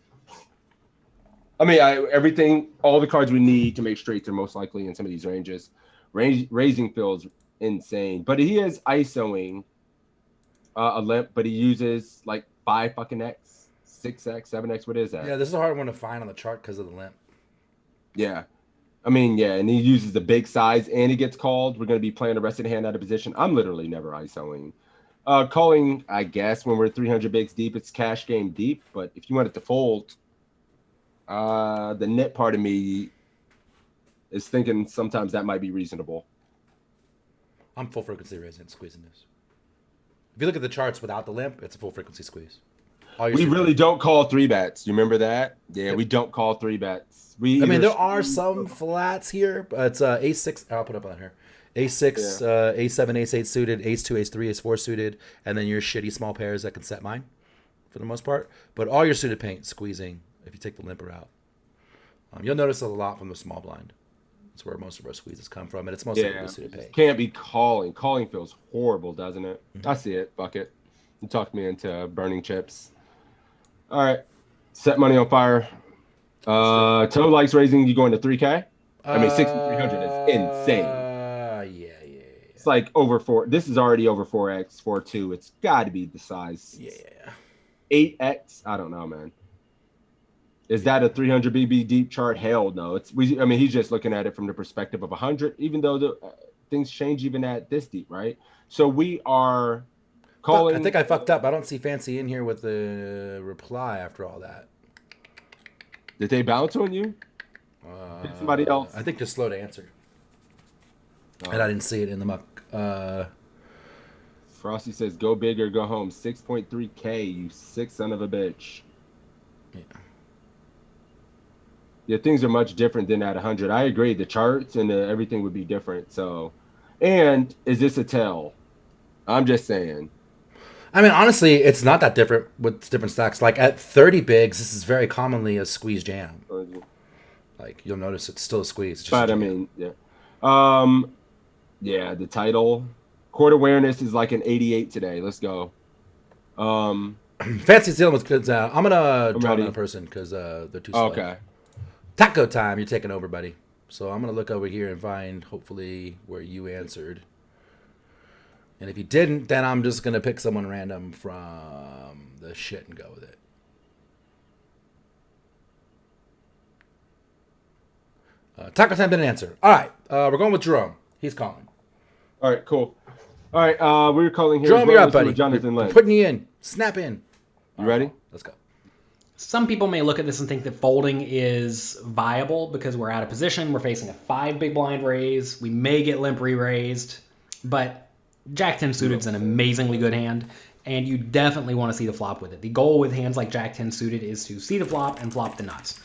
I mean, everything, all the cards we need to make straights are most likely in some of these ranges. Raising feels insane, but he is ISOing a limp, but he uses like 5 fucking X, 6X, 7X. What is that? Yeah, this is a hard one to find on the chart because of the limp. Yeah. I mean, yeah, and he uses the big size and he gets called. We're going to be playing the rest of the hand out of position. I'm literally never ISOing. Calling, I guess, when we're 300 bigs deep, it's cash game deep, but if you want it to fold, the net part of me is thinking sometimes that might be reasonable. I'm full frequency raising and squeezing this. If you look at the charts without the limp, it's a full frequency squeeze. We really don't call 3-bets. You remember that? Yeah, we don't call 3-bets. I mean, there are some flats here, but it's ace 6. I'll put up on here. Ace 6, ace 7, ace 8 suited, ace 2, ace 3, ace 4 suited, and then your shitty small pairs that can set mine for the most part. But all your suited paint squeezing if you take the limper out. You'll notice a lot from the small blind. That's where most of our squeezes come from, and it's mostly the suited paint. Can't be calling. Calling feels horrible, doesn't it? Mm-hmm. I see it. Fuck it. You talked me into burning chips. All right. Set money on fire. Toe likes raising. You going to 3K? I mean, 6,300 is insane. Yeah. It's like over 4. This is already over 4X, 4.2. It's got to be the size. Yeah. 8X? I don't know, man. Is that a 300 BB deep chart? Hell no. I mean, he's just looking at it from the perspective of 100, even though things change even at this deep, right? So we are calling. I think I fucked up. I don't see Fancy in here with the reply after all that. Did they bounce on you? Somebody else? I think just slow to answer. And I didn't see it in the muck. Frosty says, go big or go home. 6.3K, you sick son of a bitch. Yeah, things are much different than at 100. I agree. The charts and everything would be different. So, and is this a tell? I'm just saying. I mean, honestly, it's not that different with different stacks. Like at 30 bigs, this is very commonly a squeeze jam. Like you'll notice it's still a squeeze. It's just But a I jam. mean, yeah, the title court awareness is like an 88 today. Let's go. Fancy's dealing with kids. I'm gonna draw ready. another person because they're too slow. Okay. Taco time. You're taking over, buddy. So I'm gonna look over here and find hopefully where you answered. And if you didn't, then I'm just gonna pick someone random from the shit and go with it. Taco time didn't answer. All right, we're going with Jerome. He's calling. All right, cool. All right, we're calling here. Jerome, you're up, buddy. Jonathan We're Lynn. putting you in. Snap in. You ready? Let's go. Some people may look at this and think that folding is viable because we're out of position. We're facing a 5 big blind raise. We may get limp re-raised, but Jack 10 suited is an amazingly good hand, and you definitely want to see the flop with it. The goal with hands like Jack 10 suited is to see the flop and flop the nuts.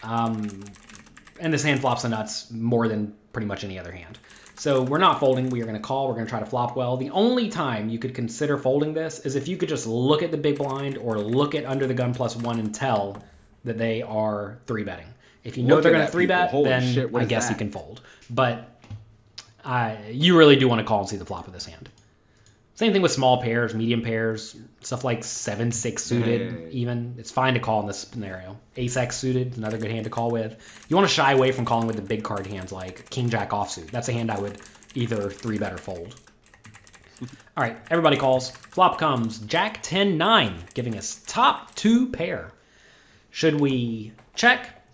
And this hand flops the nuts more than pretty much any other hand. So we're not folding. We are going to call. We're going to try to flop well. The only time you could consider folding this is if you could just look at the big blind or look at under the gun +1 and tell that they are 3-betting. If you know they're going to 3-bet, then I guess you can fold. But you really do want to call and see the flop of this hand. Same thing with small pairs, medium pairs, stuff like 7-6 suited even. It's fine to call in this scenario. Ace-X suited, another good hand to call with. You want to shy away from calling with the big card hands like King-Jack offsuit. That's a hand I would either 3-bet or fold. All right, everybody calls. Flop comes Jack 10-9, giving us top 2 pair. Should we check?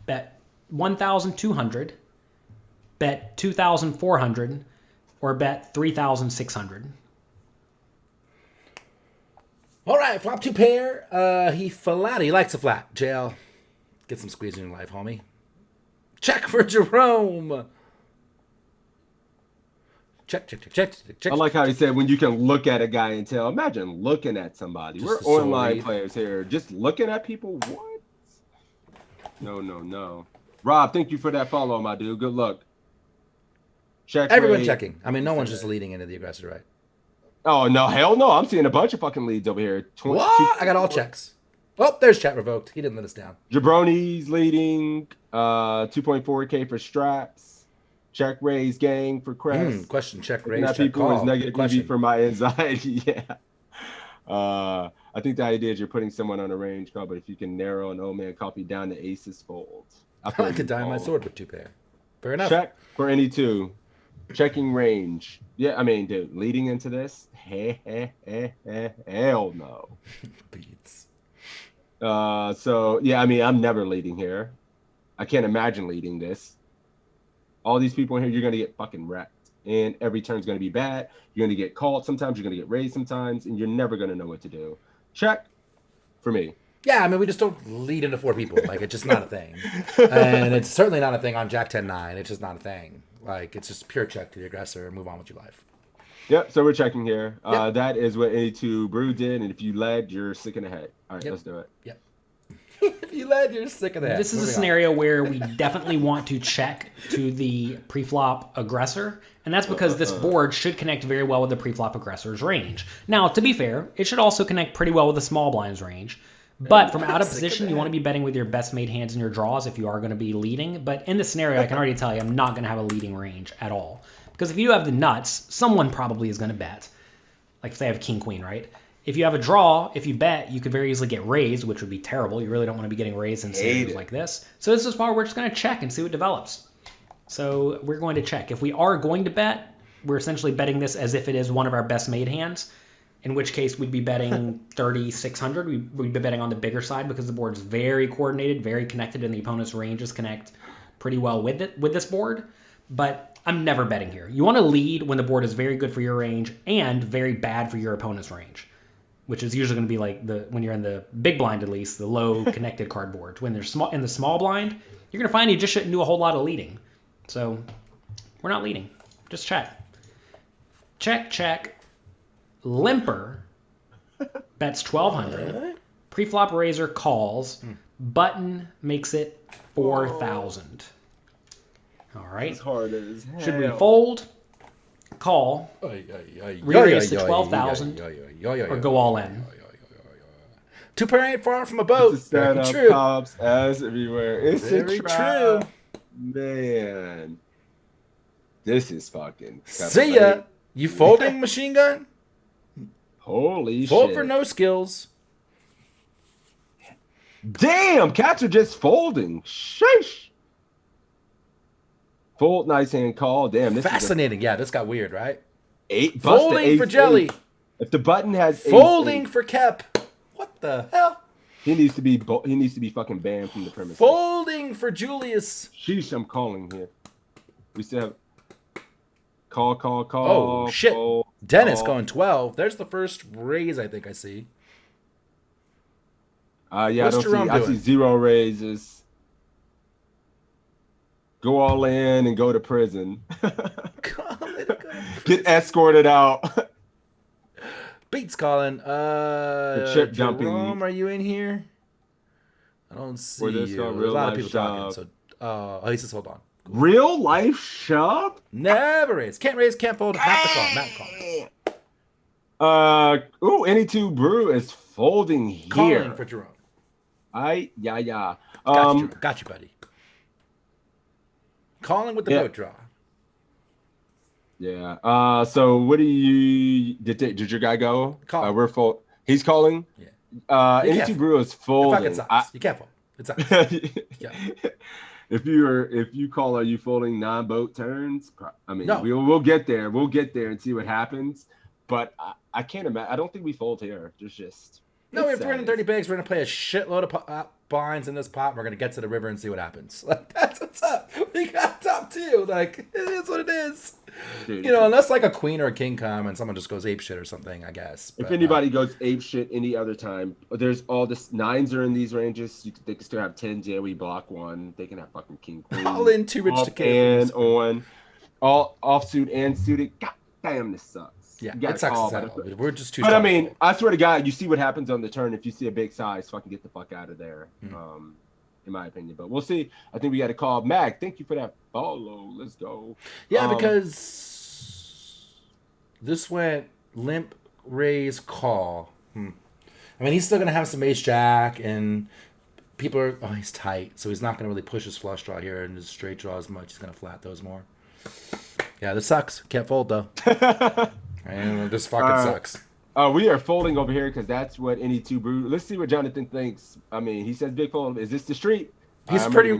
Bet 1,200. Bet 2,400. Or bet 3,600. All right, flop 2 pair. He flat. He likes a flat. JL, get some squeeze in your life, homie. Check for Jerome. Check. I like how he said when you can look at a guy and tell. Imagine looking at somebody. Just We're online players here. Just looking at people. What? No. Rob, thank you for that follow, my dude. Good luck. Check. Everyone checking. I mean, no one's just leading into the aggressor, right? Oh, no. Hell no. I'm seeing a bunch of fucking leads over here. What? I got all checks. Oh, there's chat revoked. He didn't let us down. Jabroni's leading. 2.4K for straps. Check raise gang for crest. Question. Check raise. Check people call. Is negative EV for my anxiety. Yeah. I think the idea is you're putting someone on a range call, but if you can narrow an old man copy down the aces folds. I could die on my sword with 2 pair. Fair enough. Check for any 2. Checking range. Yeah, I mean, dude, leading into this? Hell no. Beats. So, yeah, I mean, I'm never leading here. I can't imagine leading this. All these people in here, you're going to get fucking wrecked. And every turn's going to be bad. You're going to get called sometimes. You're going to get raised sometimes. And you're never going to know what to do. Check for me. Yeah, I mean, we just don't lead into 4 people. Like, it's just not a thing. And it's certainly not a thing on Jack 10-9. It's just not a thing. Like, it's just pure check to the aggressor and move on with your life. Yep, so we're checking here. Yep. That is what A2 Brew did, and if you led, you're sick in the head. All right, let's do it. Yep. If you led, you're sick of that. This is a scenario where we definitely want to check to the preflop aggressor, and that's because this board should connect very well with the preflop aggressor's range. Now, to be fair, it should also connect pretty well with the small blind's range. But from out of position, you want to be betting with your best made hands in your draws if you are going to be leading. But in this scenario, I can already tell you I'm not going to have a leading range at all. Because if you have the nuts, someone probably is going to bet. Like if they have king, queen, right? If you have a draw, if you bet, you could very easily get raised, which would be terrible. You really don't want to be getting raised in scenarios like this. So this is why we're just going to check and see what develops. So we're going to check. If we are going to bet, we're essentially betting this as if it is one of our best made hands. In which case we'd be betting 3,600. We'd be betting on the bigger side because the board's very coordinated, very connected, and the opponent's ranges connect pretty well with this board. But I'm never betting here. You want to lead when the board is very good for your range and very bad for your opponent's range, which is usually going to be like when you're in the big blind, at least the low connected card board. When they're in the small blind, you're going to find you just shouldn't do a whole lot of leading. So we're not leading. Just check. Check. Limper bets 1,200. Preflop raiser calls. Button makes it 4,000. All right. As hard as hell. Should we fold? call, re-raise to 12,000, or go all in. Two pair ain't far from a boat. It's a setup, True. cops as everywhere. It's Very a trap. true. Man. This is fucking. See ya. You folding, machine gun? Holy Fold shit. for no skills. Damn, cats are just folding. Sheesh. Fold, nice hand call. Damn, this Fascinating. Yeah, this got weird, right? is eight. Bust the Folding ace for jelly. eight. If the button has Folding ace, for Kep. What the hell? he needs to be fucking banned from the premises. Folding for Julius. Sheesh, I'm calling here. We still have call. Oh, shit. Fold, Dennis call. going 12. There's the first raise I think I see. Yeah, What's Jerome I doing? see 0 raises. Go all in and go to prison. Get escorted out. Beats calling. chip Jerome, dumping. are you in here? I don't see Where this you. go, There's real a lot of life people talking. shove. So, he says, hold on. Real life shop? Never raise. Can't raise, can't fold. Have to call. Have to call. Any two brew is folding here. Calling for Jerome. Yeah. Got you, Jerome. Got you, buddy. Calling with the boat draw. Yeah. So what do you did your guy go? Call. We're fold. He's calling. Yeah. Any two brew is folding. It sucks. You can't fold. It sucks. Yeah. If you call, are you folding non-boat turns? I mean, No. we'll get there. We'll get there and see what happens. But I can't imagine. I don't think we fold here. Just No, we have 330 bigs. We're going to play a shitload of blinds in this pot. We're going to get to the river and see what happens. Like, that's what's up. We got top two. Like, it is what it is. Dude, Unless like a queen or a king come and someone just goes ape shit or something, I guess. if But, anybody goes ape shit any other time, there's all this nines are in these ranges. They can still have tens. Yeah, we block one. They can have fucking king queen. all in too rich to Off care. and on, all offsuit and suited. God damn, this sucks. Yeah, You gotta it sucks call, as hell. but We're just too But I strong. mean, I swear to God, you see what happens on the turn if you see a big size. Fucking get the fuck out of there. In my opinion, but we'll see. I think we got to call Mag. Thank you for that follow. Let's go. Yeah, because this went limp, raise, call. I mean, he's still going to have some ace jack, and people are, he's tight, so he's not going to really push his flush draw here and his straight draw as much. He's going to flat those more. Yeah, this sucks. Can't fold, though. And this fucking sucks. We are folding over here because that's what any two brew. Let's see what Jonathan thinks. I mean, he says big fold. Is this the street? He's pretty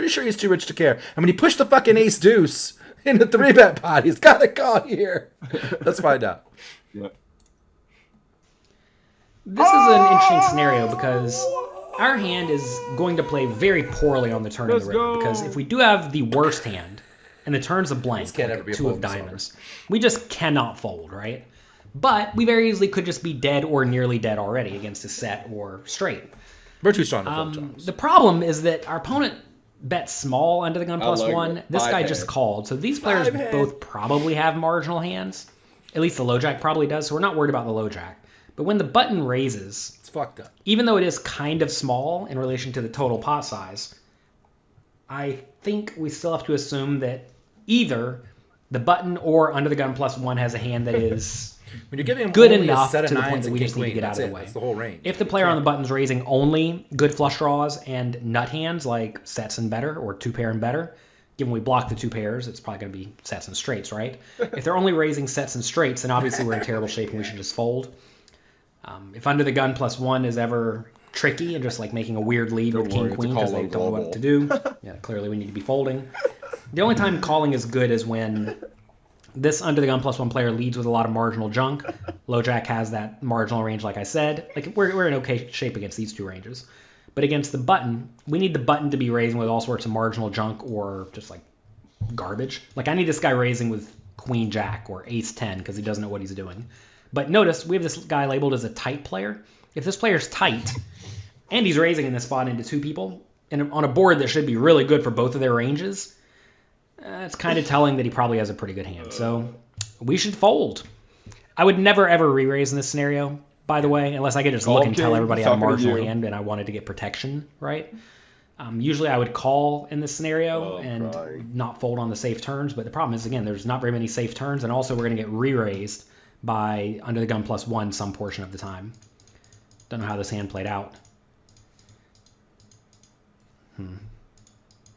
sure he's too rich to care. I mean, he pushed the fucking ace deuce in the 3-bet pot. He's got to call here. Let's find out. Yeah. This is an interesting scenario because our hand is going to play very poorly on the turn of the river. Because if we do have the worst hand and the turn's a blank, can't ever be a two of fold diamonds, we just cannot fold, right? But we very easily could just be dead or nearly dead already against a set or straight. We're too strong to fold, Jones. The problem is that our opponent bet small under the gun plus like one. it. This Five guy hand. just called. So these players both probably have marginal hands. At least the low jack probably does. So we're not worried about the low jack. But when the button raises, It's fucked up. even though it is kind of small in relation to the total pot size, I think we still have to assume that either the button or under the gun plus one has a hand that is When you're giving him good only enough a set to of the nines point that and we king just need to queen, get out that's of it. the way. That's the whole range. If the player on the button's raising only good flush draws and nut hands like sets and better or two pair and better, given we block the two pairs, it's probably going to be sets and straights, right? If they're only raising sets and straights, then obviously we're in terrible shape and we should just fold. If under the gun plus one is ever tricky and just like making a weird lead with king queen because they don't know what to do, yeah, clearly we need to be folding. The only time calling is good is when this under the gun plus one player leads with a lot of marginal junk. Low jack has that marginal range, like I said. Like we're in okay shape against these two ranges. But against the button, we need the button to be raising with all sorts of marginal junk or just like garbage. Like I need this guy raising with queen jack or ace 10 because he doesn't know what he's doing. But notice we have this guy labeled as a tight player. If this player's tight and he's raising in this spot into two people and on a board that should be really good for both of their ranges, it's kind of telling that he probably has a pretty good hand. So we should fold. I would never ever re-raise in this scenario, by the way, unless I could just look and tell everybody I had a marginal hand and I wanted to get protection, right? Usually I would call in this scenario Oh, and right. not fold on the safe turns, but the problem is, again, there's not very many safe turns, and also we're going to get re-raised by under the gun +1 some portion of the time. Don't know how this hand played out.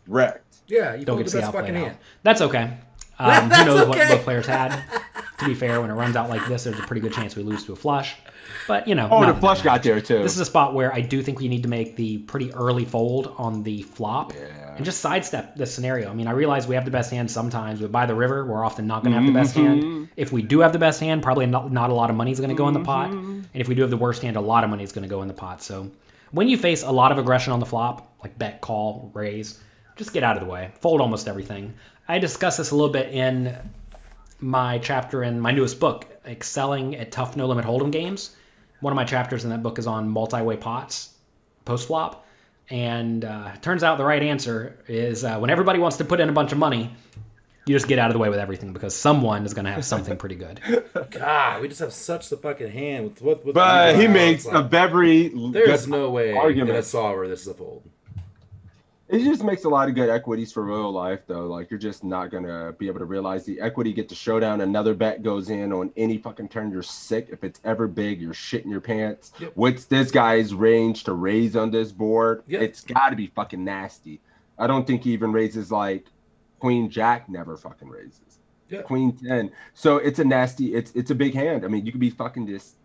Wrecked. Yeah, you Don't fold get to the see best how it played fucking out. hand. That's okay. Who That's knows what okay. both players had? To be fair, when it runs out like this, there's a pretty good chance we lose to a flush. But, Oh, not the that flush got matters. there too. This is a spot where I do think we need to make the pretty early fold on the flop and just sidestep this scenario. I mean, I realize we have the best hand sometimes, but by the river, we're often not going to have the best hand. If we do have the best hand, probably not a lot of money is going to go in the pot. And if we do have the worst hand, a lot of money is going to go in the pot. So when you face a lot of aggression on the flop, like bet, call, raise, just get out of the way. Fold almost everything. I discussed this a little bit in my chapter in my newest book, Excelling at Tough No Limit Hold'em Games. One of my chapters in that book is on multi-way pots post-flop. And turns out the right answer is when everybody wants to put in a bunch of money, you just get out of the way with everything because someone is going to have something pretty good. God, we just have such the fucking hand with But he wow, makes it's a like, very there's good no way argument. in a solver this is a fold. It just makes a lot of good equities for real life, though. Like, you're just not going to be able to realize the equity, get to showdown. Another bet goes in on any fucking turn. You're sick. If it's ever big, you're shitting your pants. Yep. What's this guy's range to raise on this board? Yep. It's got to be fucking nasty. I don't think he even raises like Queen Jack never fucking raises. Yep. Queen 10. So it's a nasty, it's a big hand. I mean, you could be fucking just,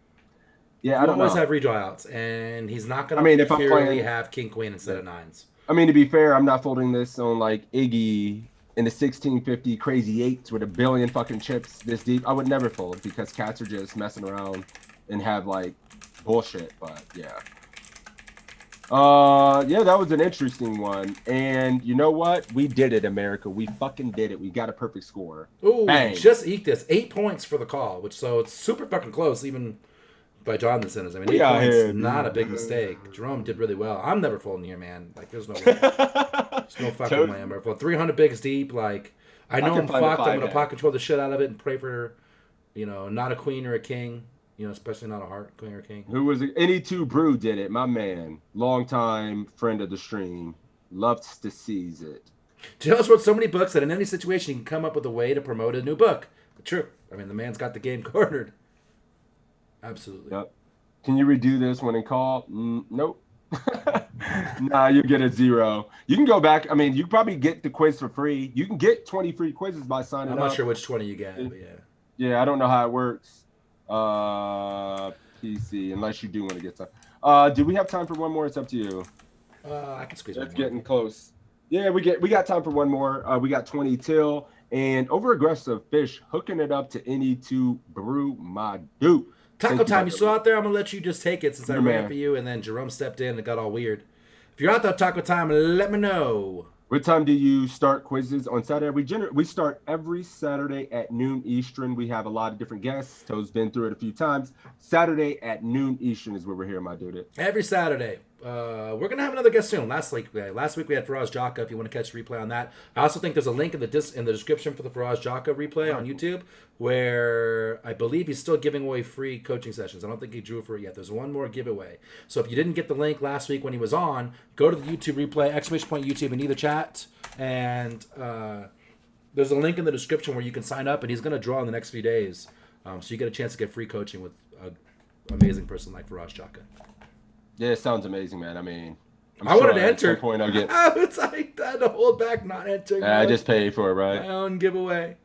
yeah, I You don't know. always have redraw outs, and he's not going I mean, to if I'm purely playing- have king queen instead of nines. I mean, to be fair, I'm not folding this on like Iggy in the 1650 crazy eights with a billion fucking chips this deep. I would never fold because cats are just messing around and have like bullshit. But yeah. Yeah, that was an interesting one. And you know what? We did it, America. We fucking did it. We got a perfect score. Ooh, Bang. just eked this. 8 points for the call, so it's super fucking close, even by Jonathan. I mean, We 8 out points, here, not dude. a big mistake. Jerome did really well. I'm never folding here, man. Like, there's no way. There's no fucking way I'm ever folding. 300 bigs deep, like, I know can I'm find a fucked. I'm going to 5-hand. pocket control the shit out of it and pray for, not a queen or a king, especially not a heart, queen or king. Who was it? Any two brew did it, my man. Longtime friend of the stream. Loves to seize it. Joe's wrote so many books that in any situation he can come up with a way to promote a new book. True. I mean, the man's got the game cornered. Absolutely. Yep. Can you redo this one and call? Nope. Nah, you get a 0. You can go back. I mean, you probably get the quiz for free. You can get 20 free quizzes by signing I'm up. not sure which 20 you get, but yeah. Yeah, I don't know how it works. PC, unless you do want to get some. Do we have time for one more? It's up to you. I can squeeze It's one more. getting close. Yeah, we got time for one more. We got 20 till and over aggressive fish hooking it up to any two brew my dude. Taco Thank time, you brother. still out there? I'm gonna let you just take it since I Yeah, ran man. for you, and then Jerome stepped in and it got all weird. If you're out there, Taco time, let me know. What time do you start quizzes on Saturday? We start every Saturday at noon Eastern. We have a lot of different guests. Toe's been through it a few times. Saturday at noon Eastern is where we're here, my dude. Every Saturday. We're gonna have another guest soon. Last week we had Faraz Jaka. If you want to catch the replay on that, I also think there's a link in the description for the Faraz Jaka replay on YouTube, where I believe he's still giving away free coaching sessions. I don't think he drew for it yet. There's one more giveaway. So if you didn't get the link last week when he was on, go to the YouTube replay, !YouTube in either chat, and there's a link in the description where you can sign up, and he's gonna draw in the next few days. So you get a chance to get free coaching with an amazing person like Faraz Jaka. Yeah, it sounds amazing, man. I mean, I wanted to at enter. some point I'll get. I was like, I had to hold back not entering. I just paid for it, my right? own giveaway.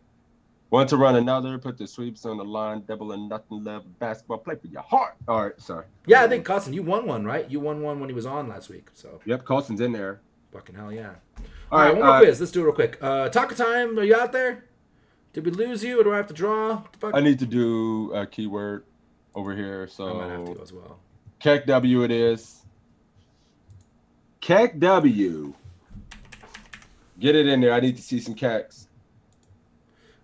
Want to run another? Put the sweeps on the line. Double or nothing left. Basketball. Play for your heart. All right, sorry. Yeah, I think Costin, you won one, right? You won one when he was on last week. So Yep, Colson's in there. fucking hell yeah. All All right, right, one more quiz. Let's do it real quick. Taco time. Are you out there? Did we lose you, or do I have to draw? What the fuck? I need to do a keyword over here. I might have to So as well. Keck W it is. Keck W. Get it in there. I need to see some kecks.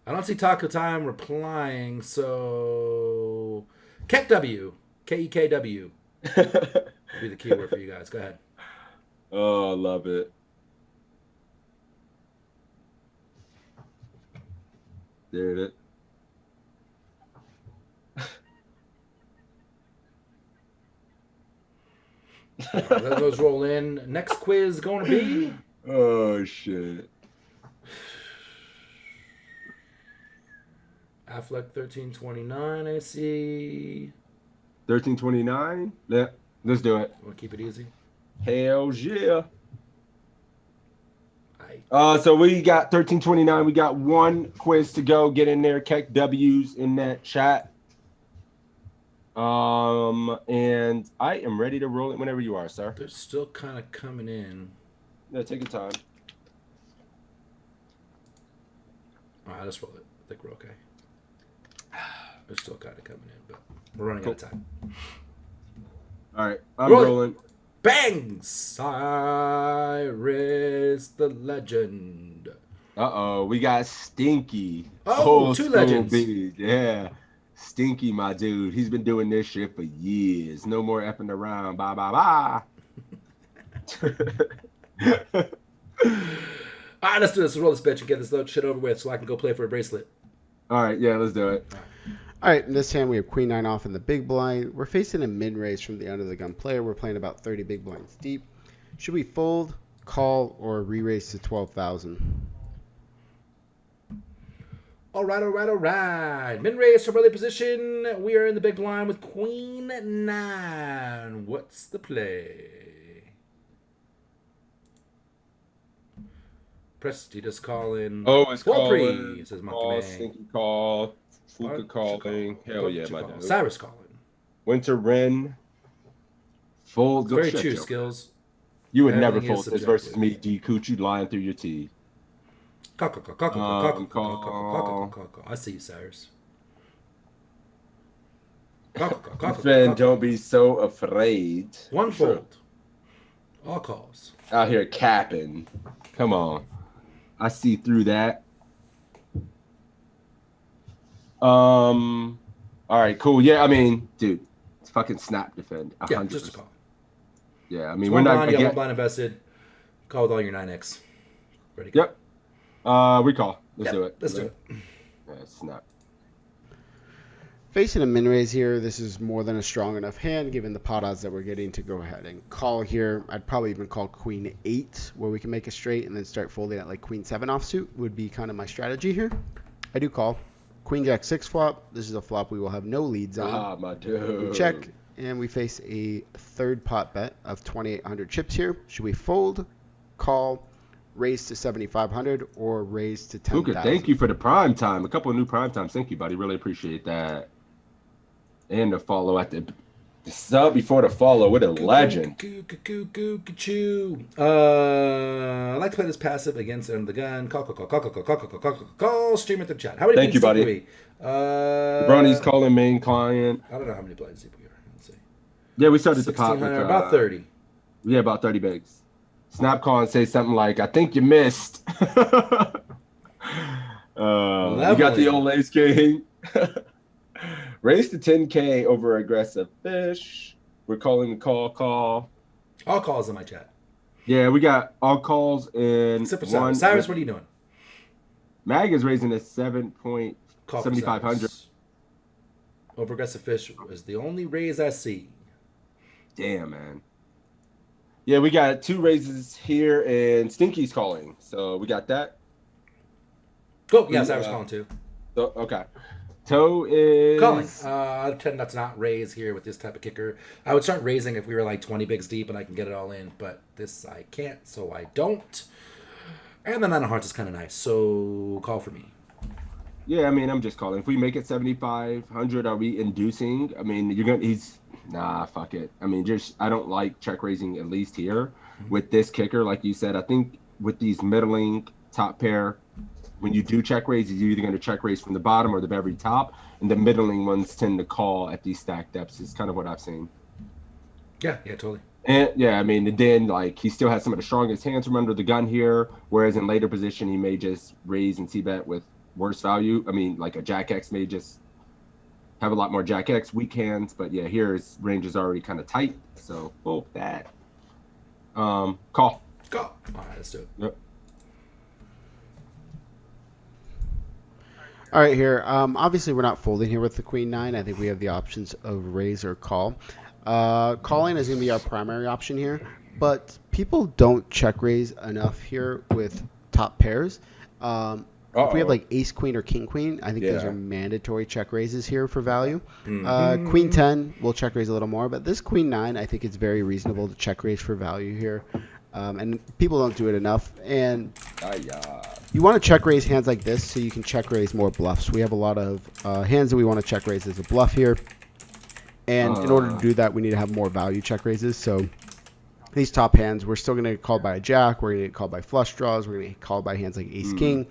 I don't see Taco time replying. So Kek W, KEKW would be the keyword for you guys. Go ahead. Oh, I love it. There it is. Let those roll in. Next quiz going to be. Oh shit. Affleck 1329. I see. 1329. Yeah, let's do it. Want to keep it easy? Hell yeah. I So we got 1329. We got one quiz to go. Get in there. Keck W's in that chat. And I am ready to roll it whenever you are, sir. They're still kind of coming in. Yeah, take your time. All right, let's roll it. I think we're okay. They're still kind of coming in, but we're running out of time. All right, I'm Roll it. rolling. Bang! Cyrus the Legend. We got Stinky. Oh, Old two school legends. bees. Yeah. Stinky, my dude. He's been doing this shit for years. No more effing around. Bye, bye, bye. All right, let's do this. Let's roll this bitch and get this little shit over with so I can go play for a bracelet. All right, yeah, let's do it. All right, in this hand we have queen 9 off in the big blind. We're facing a min-raise from the under the gun player. We're playing about 30 big blinds deep. Should we fold, call, or re-raise to 12,000? All right. Min raise from early position. We are in the big blind with queen 9. What's the play? Prestigious calling. Oh, it's Full calling. pre, says Monkey Call, Man. Stinky call. Fuka calling. Hell yeah, my dude. Cyrus calling. Winter Wren. Fold. Go Very shut true, your- skills. You would Everything never is fold this subjective. versus me, D Coochie, lying through your teeth. I see you, Cyrus. Friend, don't be so afraid. One fold. All calls. Out here capping. Come on. I see through that. All right, cool. Yeah, I mean, dude, it's fucking snap defend. 100%. Yeah, just a call. Yeah, I mean, So we're one not blind, you gonna have one get. blind invested. Call with all your 9x. Ready? Go. Yep. We call. Let's do it. Let's do it. Yeah, snap. Facing a min raise here, this is more than a strong enough hand given the pot odds that we're getting to go ahead and call here. I'd probably even call queen 8 where we can make a straight and then start folding at like queen 7 offsuit would be kind of my strategy here. I do call. Queen jack 6 flop. This is a flop we will have no leads on. Ah, my dude. We check and we face a third pot bet of 2,800 chips here. Should we fold, call, raise to 7,500 or raise to 10,000? Luca, thank you for the prime time. A couple of new prime times. Thank you, buddy. Really appreciate that. And the follow at the sub before the follow. What a legend. I like to play this passive against under the gun. Call. Stream at the chat. How many Thank you, blinds buddy. deep are we? Brony's calling main client. I don't know how many blinds deep we are. Let's see. Yeah, we started the pot with 1,600, about 30. Yeah, about 30 bigs. Snap call and say something like, "I think you missed." You got the old ace king. Raise to 10K over aggressive fish. We're calling the call. All calls in my chat. Yeah, we got all calls in Except for one. Cyrus. Cyrus, what are you doing? Mag is raising to Call for 7,500. Cyrus. Over aggressive fish is the only raise I see. Damn, man. Yeah, we got 2 raises here, and Stinky's calling. So we got that. Cool. Yeah, Cyrus calling too. So, okay. Toe is Calling. I tend not to not raise here with this type of kicker. I would start raising if we were like 20 bigs deep and I can get it all in, but this I can't, so I don't. And the 9 of hearts is kind of nice, so call for me. Yeah, I mean, I'm just calling. If we make it 7,500, are we inducing? I mean, nah, fuck it. I mean, I don't like check raising at least here with this kicker. Like you said, I think with these middling top pair, when you do check raise, you're either going to check raise from the bottom or the very top, and the middling ones tend to call at these stack depths. Is kind of what I've seen. Yeah, totally. And yeah, I mean, and then like he still has some of the strongest hands from under the gun here, whereas in later position he may just raise and c-bet with worse value. I mean, like a Jack X may just have a lot more Jack X weak hands, but yeah, here his range is already kind of tight, so that. Call. All right, let's do it. Yep. All right, here. Obviously, we're not folding here with the queen 9. I think we have the options of raise or call. Calling is going to be our primary option here, but people don't check raise enough here with top pairs. If we have like ace queen or king queen, I think those are mandatory check raises here for value. Queen 10 will check raise a little more, but this queen 9 I think it's very reasonable to check raise for value here. And people don't do it enough. And you want to check raise hands like this so you can check raise more bluffs. We have a lot of hands that we want to check raise as a bluff here. And in order to do that, we need to have more value check raises. So these top hands, we're still going to get called by a jack. We're going to get called by flush draws. We're going to get called by hands like ace king.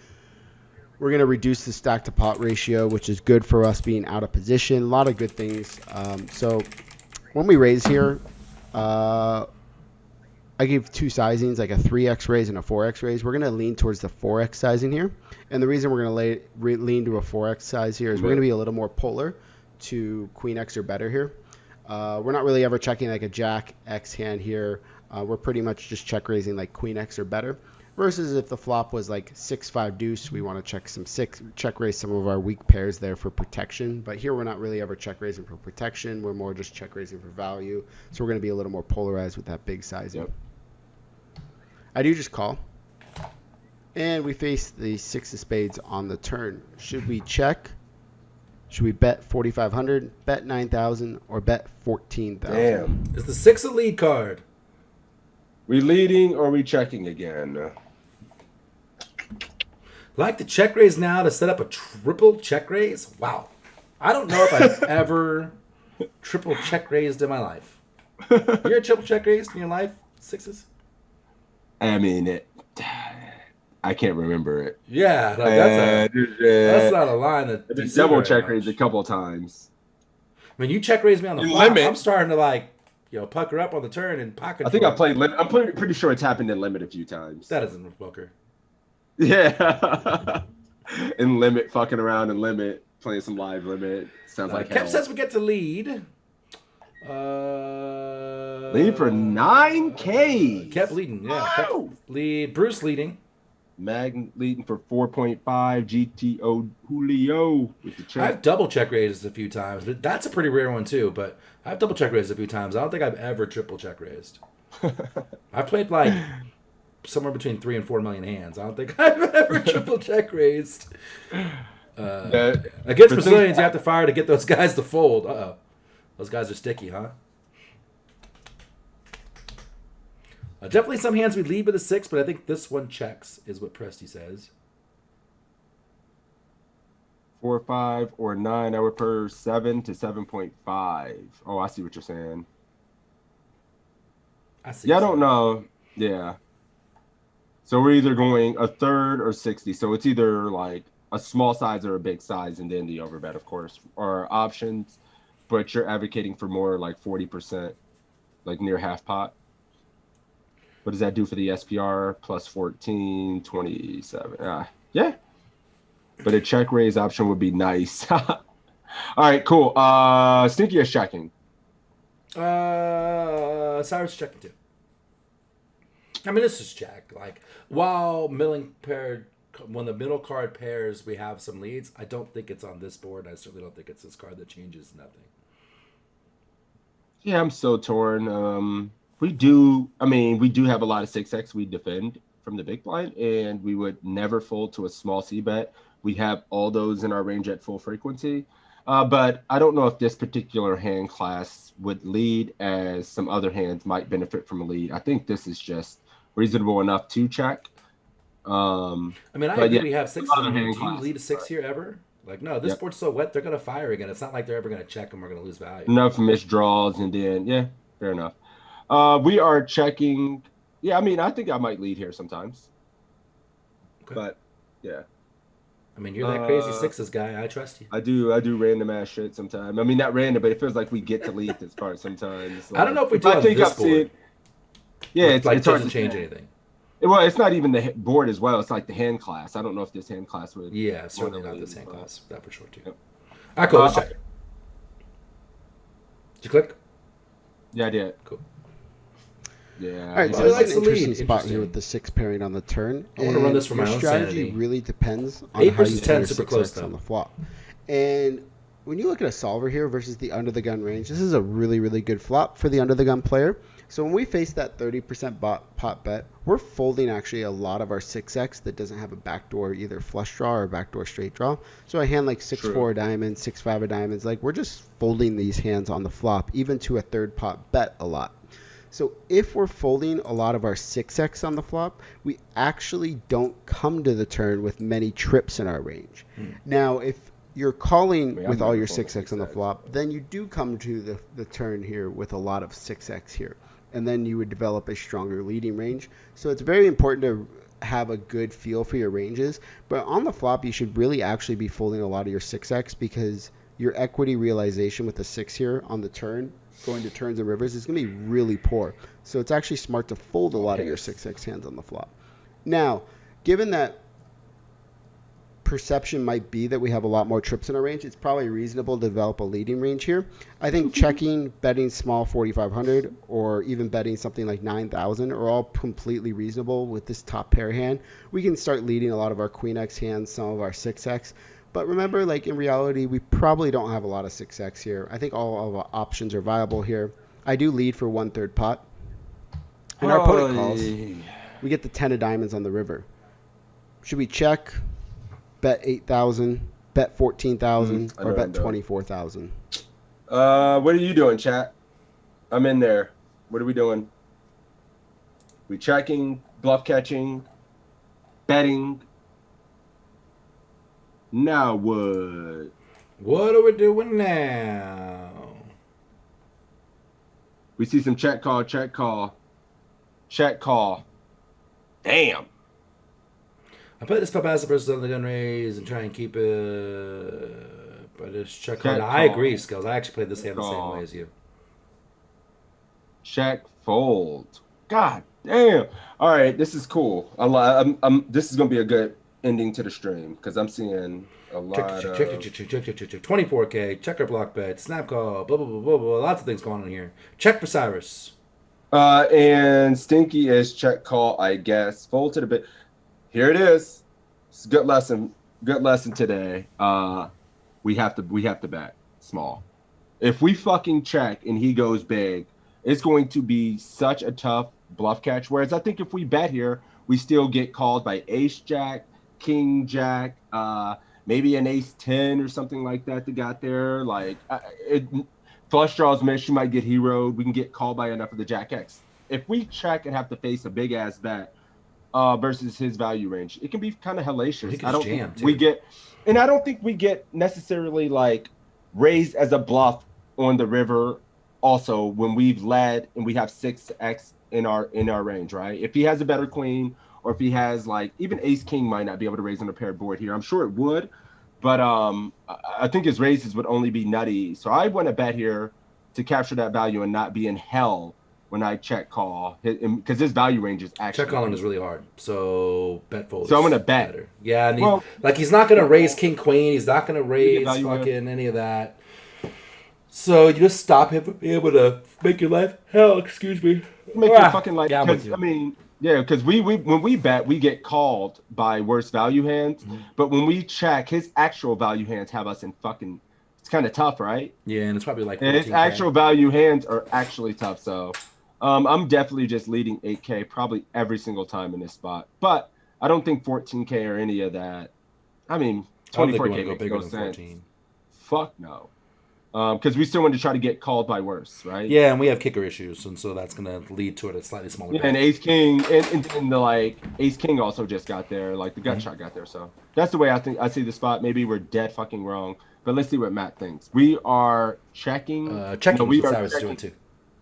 We're going to reduce the stack to pot ratio, which is good for us being out of position. A lot of good things. So when we raise here, I gave two sizings, like a 3x raise and a 4x raise. We're going to lean towards the 4x sizing here. And the reason we're going to lean to a 4x size here is we're going to be a little more polar to queen x or better here. We're not really ever checking like a jack x hand here. We're pretty much just check raising like queen x or better. Versus if the flop was like 6-5 deuce, we want to check raise some of our weak pairs there for protection. But here we're not really ever check raising for protection. We're more just check raising for value. So we're going to be a little more polarized with that big sizing. Yep. I do just call. And we face the 6 of spades on the turn. Should we check? Should we bet 4,500, bet 9,000, or bet 14,000? Damn. It's the 6 of lead card. We leading or we checking again? Like to check raise now to set up a triple check raise? Wow. I don't know if I've ever triple check raised in my life. You're a triple check raised in your life? Sixes? I mean, I can't remember it. Yeah, that's not a line that you see double very check much. raised a couple of times. I mean, you check raise me on the In flop. limit. I'm starting to pucker up on the turn and pocket. I think I played limit. I'm pretty sure it's happened in limit a few times. That isn't a poker. Yeah. In limit, fucking around in limit, playing some live limit. Sounds like Kev hell. says we get to lead. Lead for 9K. Kept leading, yeah. Wow. Kept lead. Bruce leading. Mag leading for 4.5. GTO Julio with the check. I've double check raised a few times. But that's a pretty rare one too. But I've double check raised a few times. I don't think I've ever triple check raised. I've played like somewhere between 3 and 4 million hands. I don't think I've ever triple check raised. Against Brazilians, you have to fire to get those guys to fold. Uh-oh. Those guys are sticky, huh? Definitely some hands we lead with a 6, but I think this one checks, is what Presty says. 4, 5, or 9. I would per 7 to 7.5. Oh, I see what you're saying. I see. Yeah, I don't know. Yeah. So we're either going a third or 60. So it's either like a small size or a big size, and then the overbet, of course, are options. But you're advocating for more like 40%, like near half pot. What does that do for the SPR? Plus 14, 27. Yeah. But a check raise option would be nice. All right, cool. Stinky is checking. Cyrus checking too. I mean, this is check. Like, while milling paired, when the middle card pairs, we have some leads. I don't think it's on this board. I certainly don't think it's this card that changes nothing. Yeah, I'm so torn. We do have a lot of 6x we defend from the big blind, and we would never fold to a small C bet. We have all those in our range at full frequency. But I don't know if this particular hand class would lead, as some other hands might benefit from a lead. I think this is just reasonable enough to check. I agree we have 6. Do you lead a 6 here ever? Like, no, this board's so wet, they're going to fire again. It's not like they're ever going to check and we're going to lose value. Enough missed draws, and then, yeah, fair enough. We are checking. Yeah, I mean, I think I might lead here sometimes. Okay. But, yeah. I mean, you're that crazy 6s guy. I trust you. I do random ass shit sometimes. I mean, not random, but it feels like we get to lead this part sometimes. Like, I don't know if we do on this board. Yeah, it doesn't change anything. Well, it's not even the board as well. It's like the hand class. I don't know if this hand class would. Yeah, certainly not this hand class. That for sure, too. Yep. All right, cool. Let's check. Did you click? Yeah, I did. Cool. Yeah. All right, so it's an interesting spot here with the 6 pairing on the turn. I want to run this for my own strategy sanity. really depends on 8 how versus you play 10 your super 6x close, though. on the flop. And when you look at a solver here versus the under the gun range, this is a really, really good flop for the under the gun player. So when we face that 30% pot bet, we're folding actually a lot of our 6x that doesn't have a backdoor either flush draw or backdoor straight draw. So a hand like 6-4 of diamonds, 6-5 of diamonds, like we're just folding these hands on the flop, even to a third pot bet a lot. So if we're folding a lot of our 6x on the flop, we actually don't come to the turn with many trips in our range. Now, if you're calling with all your 6x on the flop, then you do come to the turn here with a lot of 6x here. And then you would develop a stronger leading range. So it's very important to have a good feel for your ranges. But on the flop, you should really actually be folding a lot of your 6x because your equity realization with the 6 here on the turn, going to turns and rivers, is going to be really poor. So it's actually smart to fold a lot of your 6x hands on the flop. Now, given that perception might be that we have a lot more trips in our range, it's probably reasonable to develop a leading range here. I think checking, betting small 4,500, or even betting something like 9,000 are all completely reasonable with this top pair hand. We can start leading a lot of our queen X hands, some of our 6x. But remember, like in reality, we probably don't have a lot of 6x here. I think all of our options are viable here. I do lead for 1/3 pot. And our opponent calls. We get the 10 of diamonds on the river. Should we check, bet 8,000, bet 14,000, or bet 24,000? What are you doing, chat? I'm in there. What are we doing? We checking, bluff catching, betting. Now what? What are we doing now? We see some check call, check call, check call. Damn. I play this flop as versus on the gun raise and try and keep it. But it's check call. I agree, Skills. I actually played this hand the same way as you. Check fold. God damn. All right, this is cool. This is gonna be a good ending to the stream because I'm seeing a lot of check 24K, checker block bet, snap call, blah blah blah blah blah. Lots of things going on here. Check for Cyrus. And Stinky is check call, I guess. Fold to the bit. Here it is. It's a good lesson. Good lesson today. We have to bet small. If we fucking check and he goes big, it's going to be such a tough bluff catch. Whereas I think if we bet here, we still get called by ace jack, king jack, maybe an ace 10 or something like that got there. Like flush draws miss, you might get heroed. We can get called by enough of the jack X. If we check and have to face a big ass bet versus his value range, it can be kind of hellacious. I don't think we get, and I don't think we get necessarily like raised as a bluff on the river. Also, when we've led and we have 6x in our range, right? If he has a better queen, or if he has like even ace king might not be able to raise on a paired board here. I'm sure it would, but I think his raises would only be nutty. So I want to bet here to capture that value and not be in hell when I check call, because his value range is actually check calling is really hard. So bet fold. So I'm gonna bet. Better. Yeah, and he's not gonna raise king queen. He's not gonna raise fucking any of that. So you just stop him from being able to make your life hell. Excuse me. Make your fucking life. I mean, yeah, because we when we bet, we get called by worse value hands. Mm-hmm. But when we check, his actual value hands have us in fucking. It's kind of tough, right? Yeah, and it's probably like. And his actual value hands are actually tough. So, I'm definitely just leading 8K probably every single time in this spot. But I don't think 14K or any of that. I mean, 24K makes no sense. 14. Fuck no. Because we still want to try to get called by worse, right? Yeah, and we have kicker issues, and so that's going to lead to it a slightly smaller. Yeah, and ace king, and the like, ace king also just got there, like the gut shot got there. So that's the way I see the spot. Maybe we're dead fucking wrong, but let's see what Matt thinks. We are checking. Checking. We are doing too.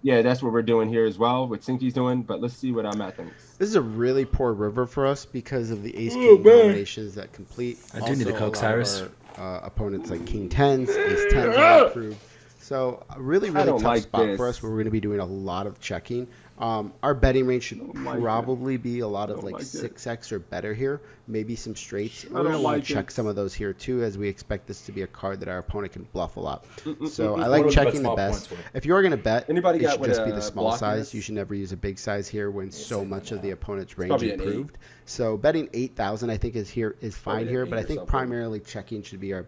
Yeah, that's what we're doing here as well. What Sinky's doing, but let's see what Matt thinks. This is a really poor river for us because of the ace king combinations that complete. I do need a Coke, Cyrus. Opponents like king 10s, ace 10s are improved. So a really tough spot for us where we're going to be doing a lot of checking. Our betting range should probably be a lot of like 6x or better here. Maybe some straights. We're going to want to check some of those here too, as we expect this to be a card that our opponent can bluff a lot. So I like checking the best. If you're going to bet, it should just be the small size. You should never use a big size here when so much of the opponent's range improved. So betting 8,000 I think is fine here, but I think primarily checking should be our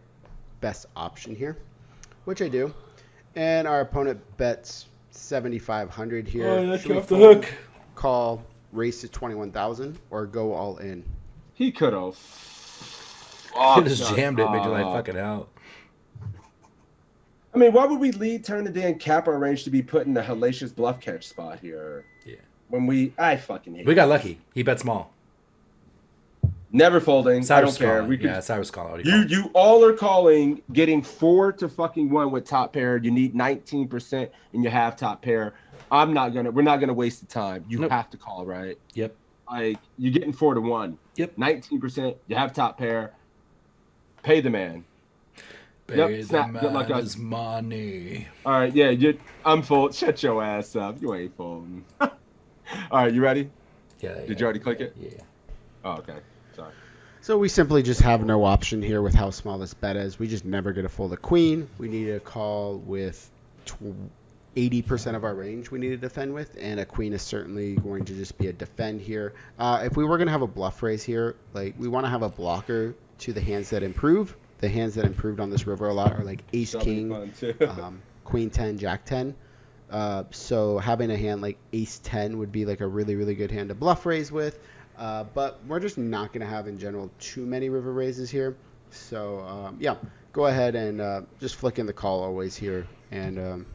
best option here. which I do, and our opponent bets 7,500 here. Oh, that's Should we off the fold, hook. call, race to 21,000, or go all in? He could have. Could have just jammed it, made your life fucking out. I mean, why would we lead turn and then cap our range to be put in the hellacious bluff catch spot here? Yeah. When I fucking hate We it. got lucky. He bet small. Never folding. I don't Cyrus care. calling. We could, Yeah, Cyrus calling. you all are calling, getting 4 to fucking 1 with top pair. You need 19% and you have top pair. We're not gonna waste the time. You Nope. have to call, right? Yep. Like you're getting 4 to 1. Yep. 19%. You have top pair. Pay the man. Pay snap. the Good luck, man guys. his money. All right, yeah, I'm fold. Shut your ass up. You ain't folding. All right, you ready? Yeah. Did you already click it? Yeah. Oh, okay. Sorry. So we simply just have no option here with how small this bet is. We just never get a fold a queen. We need a call with 80% of our range we need to defend with, and a queen is certainly going to just be a defend here. If we were going to have a bluff raise here, like we want to have a blocker to the hands that improve. The hands that improved on this river a lot are like ace, That'll be king, fun, too. queen 10, jack 10. So having a hand like ace 10 would be like a really, really good hand to bluff raise with. But we're just not going to have in general too many river raises here. So yeah, go ahead and just flick in the call always here. And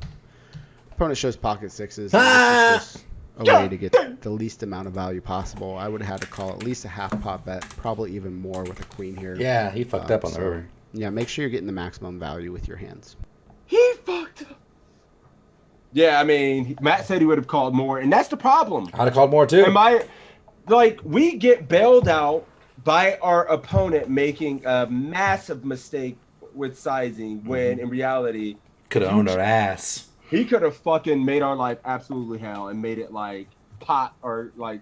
opponent shows pocket sixes. And this is just a way to get the least amount of value possible. I would have had to call at least a half pot bet, probably even more with a queen here. Yeah, he fucked up on the river. Yeah, make sure you're getting the maximum value with your hands. He fucked up. Yeah, I mean, Matt said he would have called more, and that's the problem. I'd have called more too. We get bailed out by our opponent making a massive mistake with sizing when in reality Could have owned our ass. he could have fucking made our life absolutely hell and made it like pot or like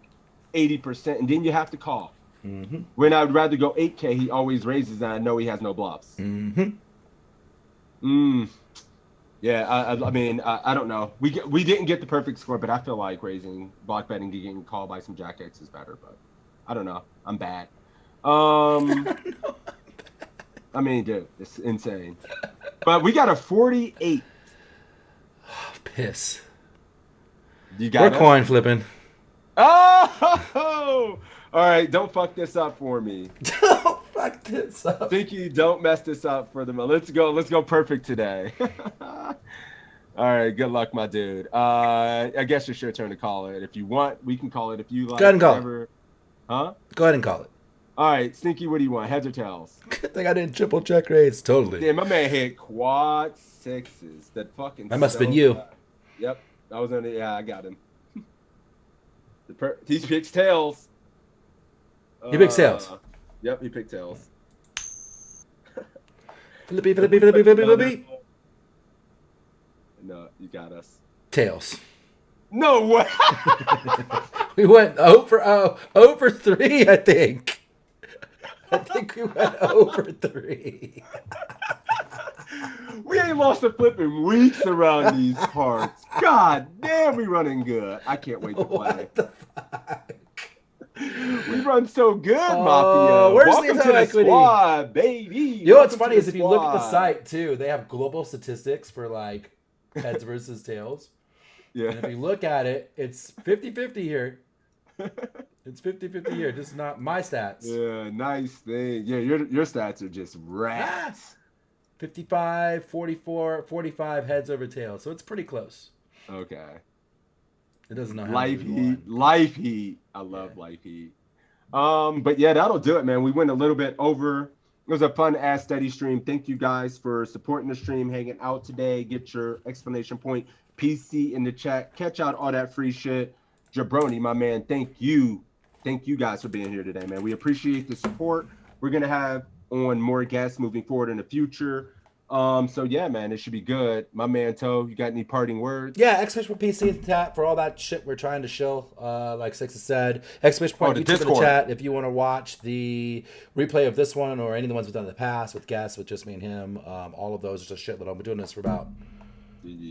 80%, and then you have to call. Mm-hmm. When I'd rather go 8K, he always raises, and I know he has no bluffs. Mm-hmm. Yeah, I mean, I don't know. We didn't get the perfect score, but I feel like raising block betting, getting called by some Jack X is better. But I don't know. I'm bad. I mean, dude, it's insane. But we got a 48. Piss. You got We're us? coin flipping. Oh! All right, don't fuck this up for me. Don't fuck this up. Thinky, don't mess this up for them. Let's go perfect today. All right, good luck, my dude. I guess it's your turn to call it. If you want, we can call it if you like. Go ahead and call it. Huh? Go ahead and call it. All right, Stinky, what do you want? Heads or tails? Good thing I didn't triple check raise. Totally. Yeah, my man hit quad sixes. That fucking. That must have been you. bad. Yep, I was on it. Yeah, I got him. He picks tails. He picks tails. Yep, he picked tails. Flippy, flippy, flippy, flippy, flippy. No, you got us. Tails. No way. We went 0 for 3, I think. I think we went 0 for 3. We ain't lost a flip in weeks around these parts. God damn, we running good. I can't wait to play. What the fuck? We run so good, Mafia. Where's Welcome the to the equity? squad, baby. You know what's Welcome funny to is if you look at the squad. site too, they have global statistics for like heads versus tails. Yeah. And if you look at it, it's 50-50 here. It's 50-50 here. This is not my stats. Yeah, nice thing. Yeah, your stats are just rats. 55, 44, 45 heads over tails. So it's pretty close. Okay. It doesn't know how Life many we heat. won. Life heat. I love life heat. But yeah, that'll do it, man. We went a little bit over. It was a fun ass steady stream. Thank you guys for supporting the stream, hanging out today. Get your exclamation point PC in the chat. Catch out all that free shit. Jabroni, my man, thank you. Thank you guys for being here today, man. We appreciate the support. We're gonna have on more guests moving forward in the future. So yeah, man, it should be good. My man Toe, you got any parting words? Yeah, exclamation PC in the chat for all that shit we're trying to shill. Like Six has said, exclamation point the YouTube in the Discord. chat if you want to watch the replay of this one or any of the ones we've done in the past with guests, with just me and him. All of those are just shit that I've been doing this for about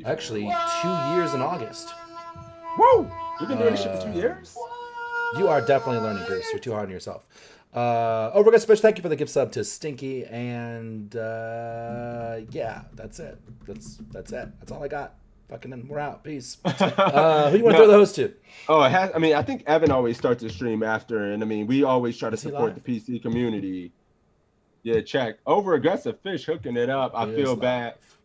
actually 2 years in August. Woo! We've been doing this shit for 2 years. You are definitely learning, Bruce. You're too hard on yourself. Overgot Special, thank you for the gift sub to Stinky, and yeah, that's it. That's it. That's all I got. Fucking, we're out. Peace. Who you want to throw the host to? Oh, it has. I mean, I think Evan always starts the stream after, and I mean, we always try to Is he support live? the PC community. Yeah, check. Over aggressive fish hooking it up. I He feel is bad. live.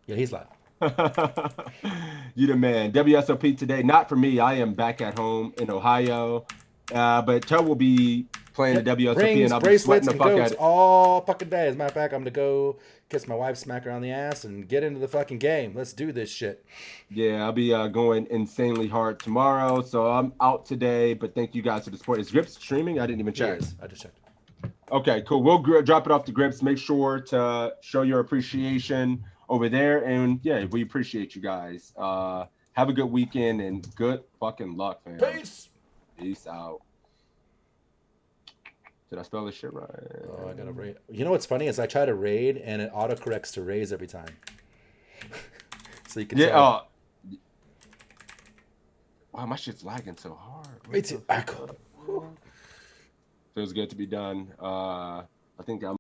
Yeah, he's live. You the man. WSOP today, not for me. I am back at home in Ohio, but Toe will be playing the WSOP, Rings, and I'll be bracelets, sweating the and fuck goats at it. all fucking day. As a matter of fact, I'm gonna go kiss my wife, smack her on the ass, and get into the fucking game. Let's do this shit. Yeah, I'll be going insanely hard tomorrow, so I'm out today. But thank you guys for the support. Is Grips streaming? I didn't even check. Yes, I just checked. Okay, cool. We'll drop it off to Grips. Make sure to show your appreciation over there, and yeah, we appreciate you guys. Have a good weekend and good fucking luck, fam. Peace out. Did I spell this shit right? Oh, I gotta raid. You know what's funny is I try to raid and it autocorrects to raise every time. So you can tell. Wow, my shit's lagging so hard. It's echo. Feels good to be done. I think I'm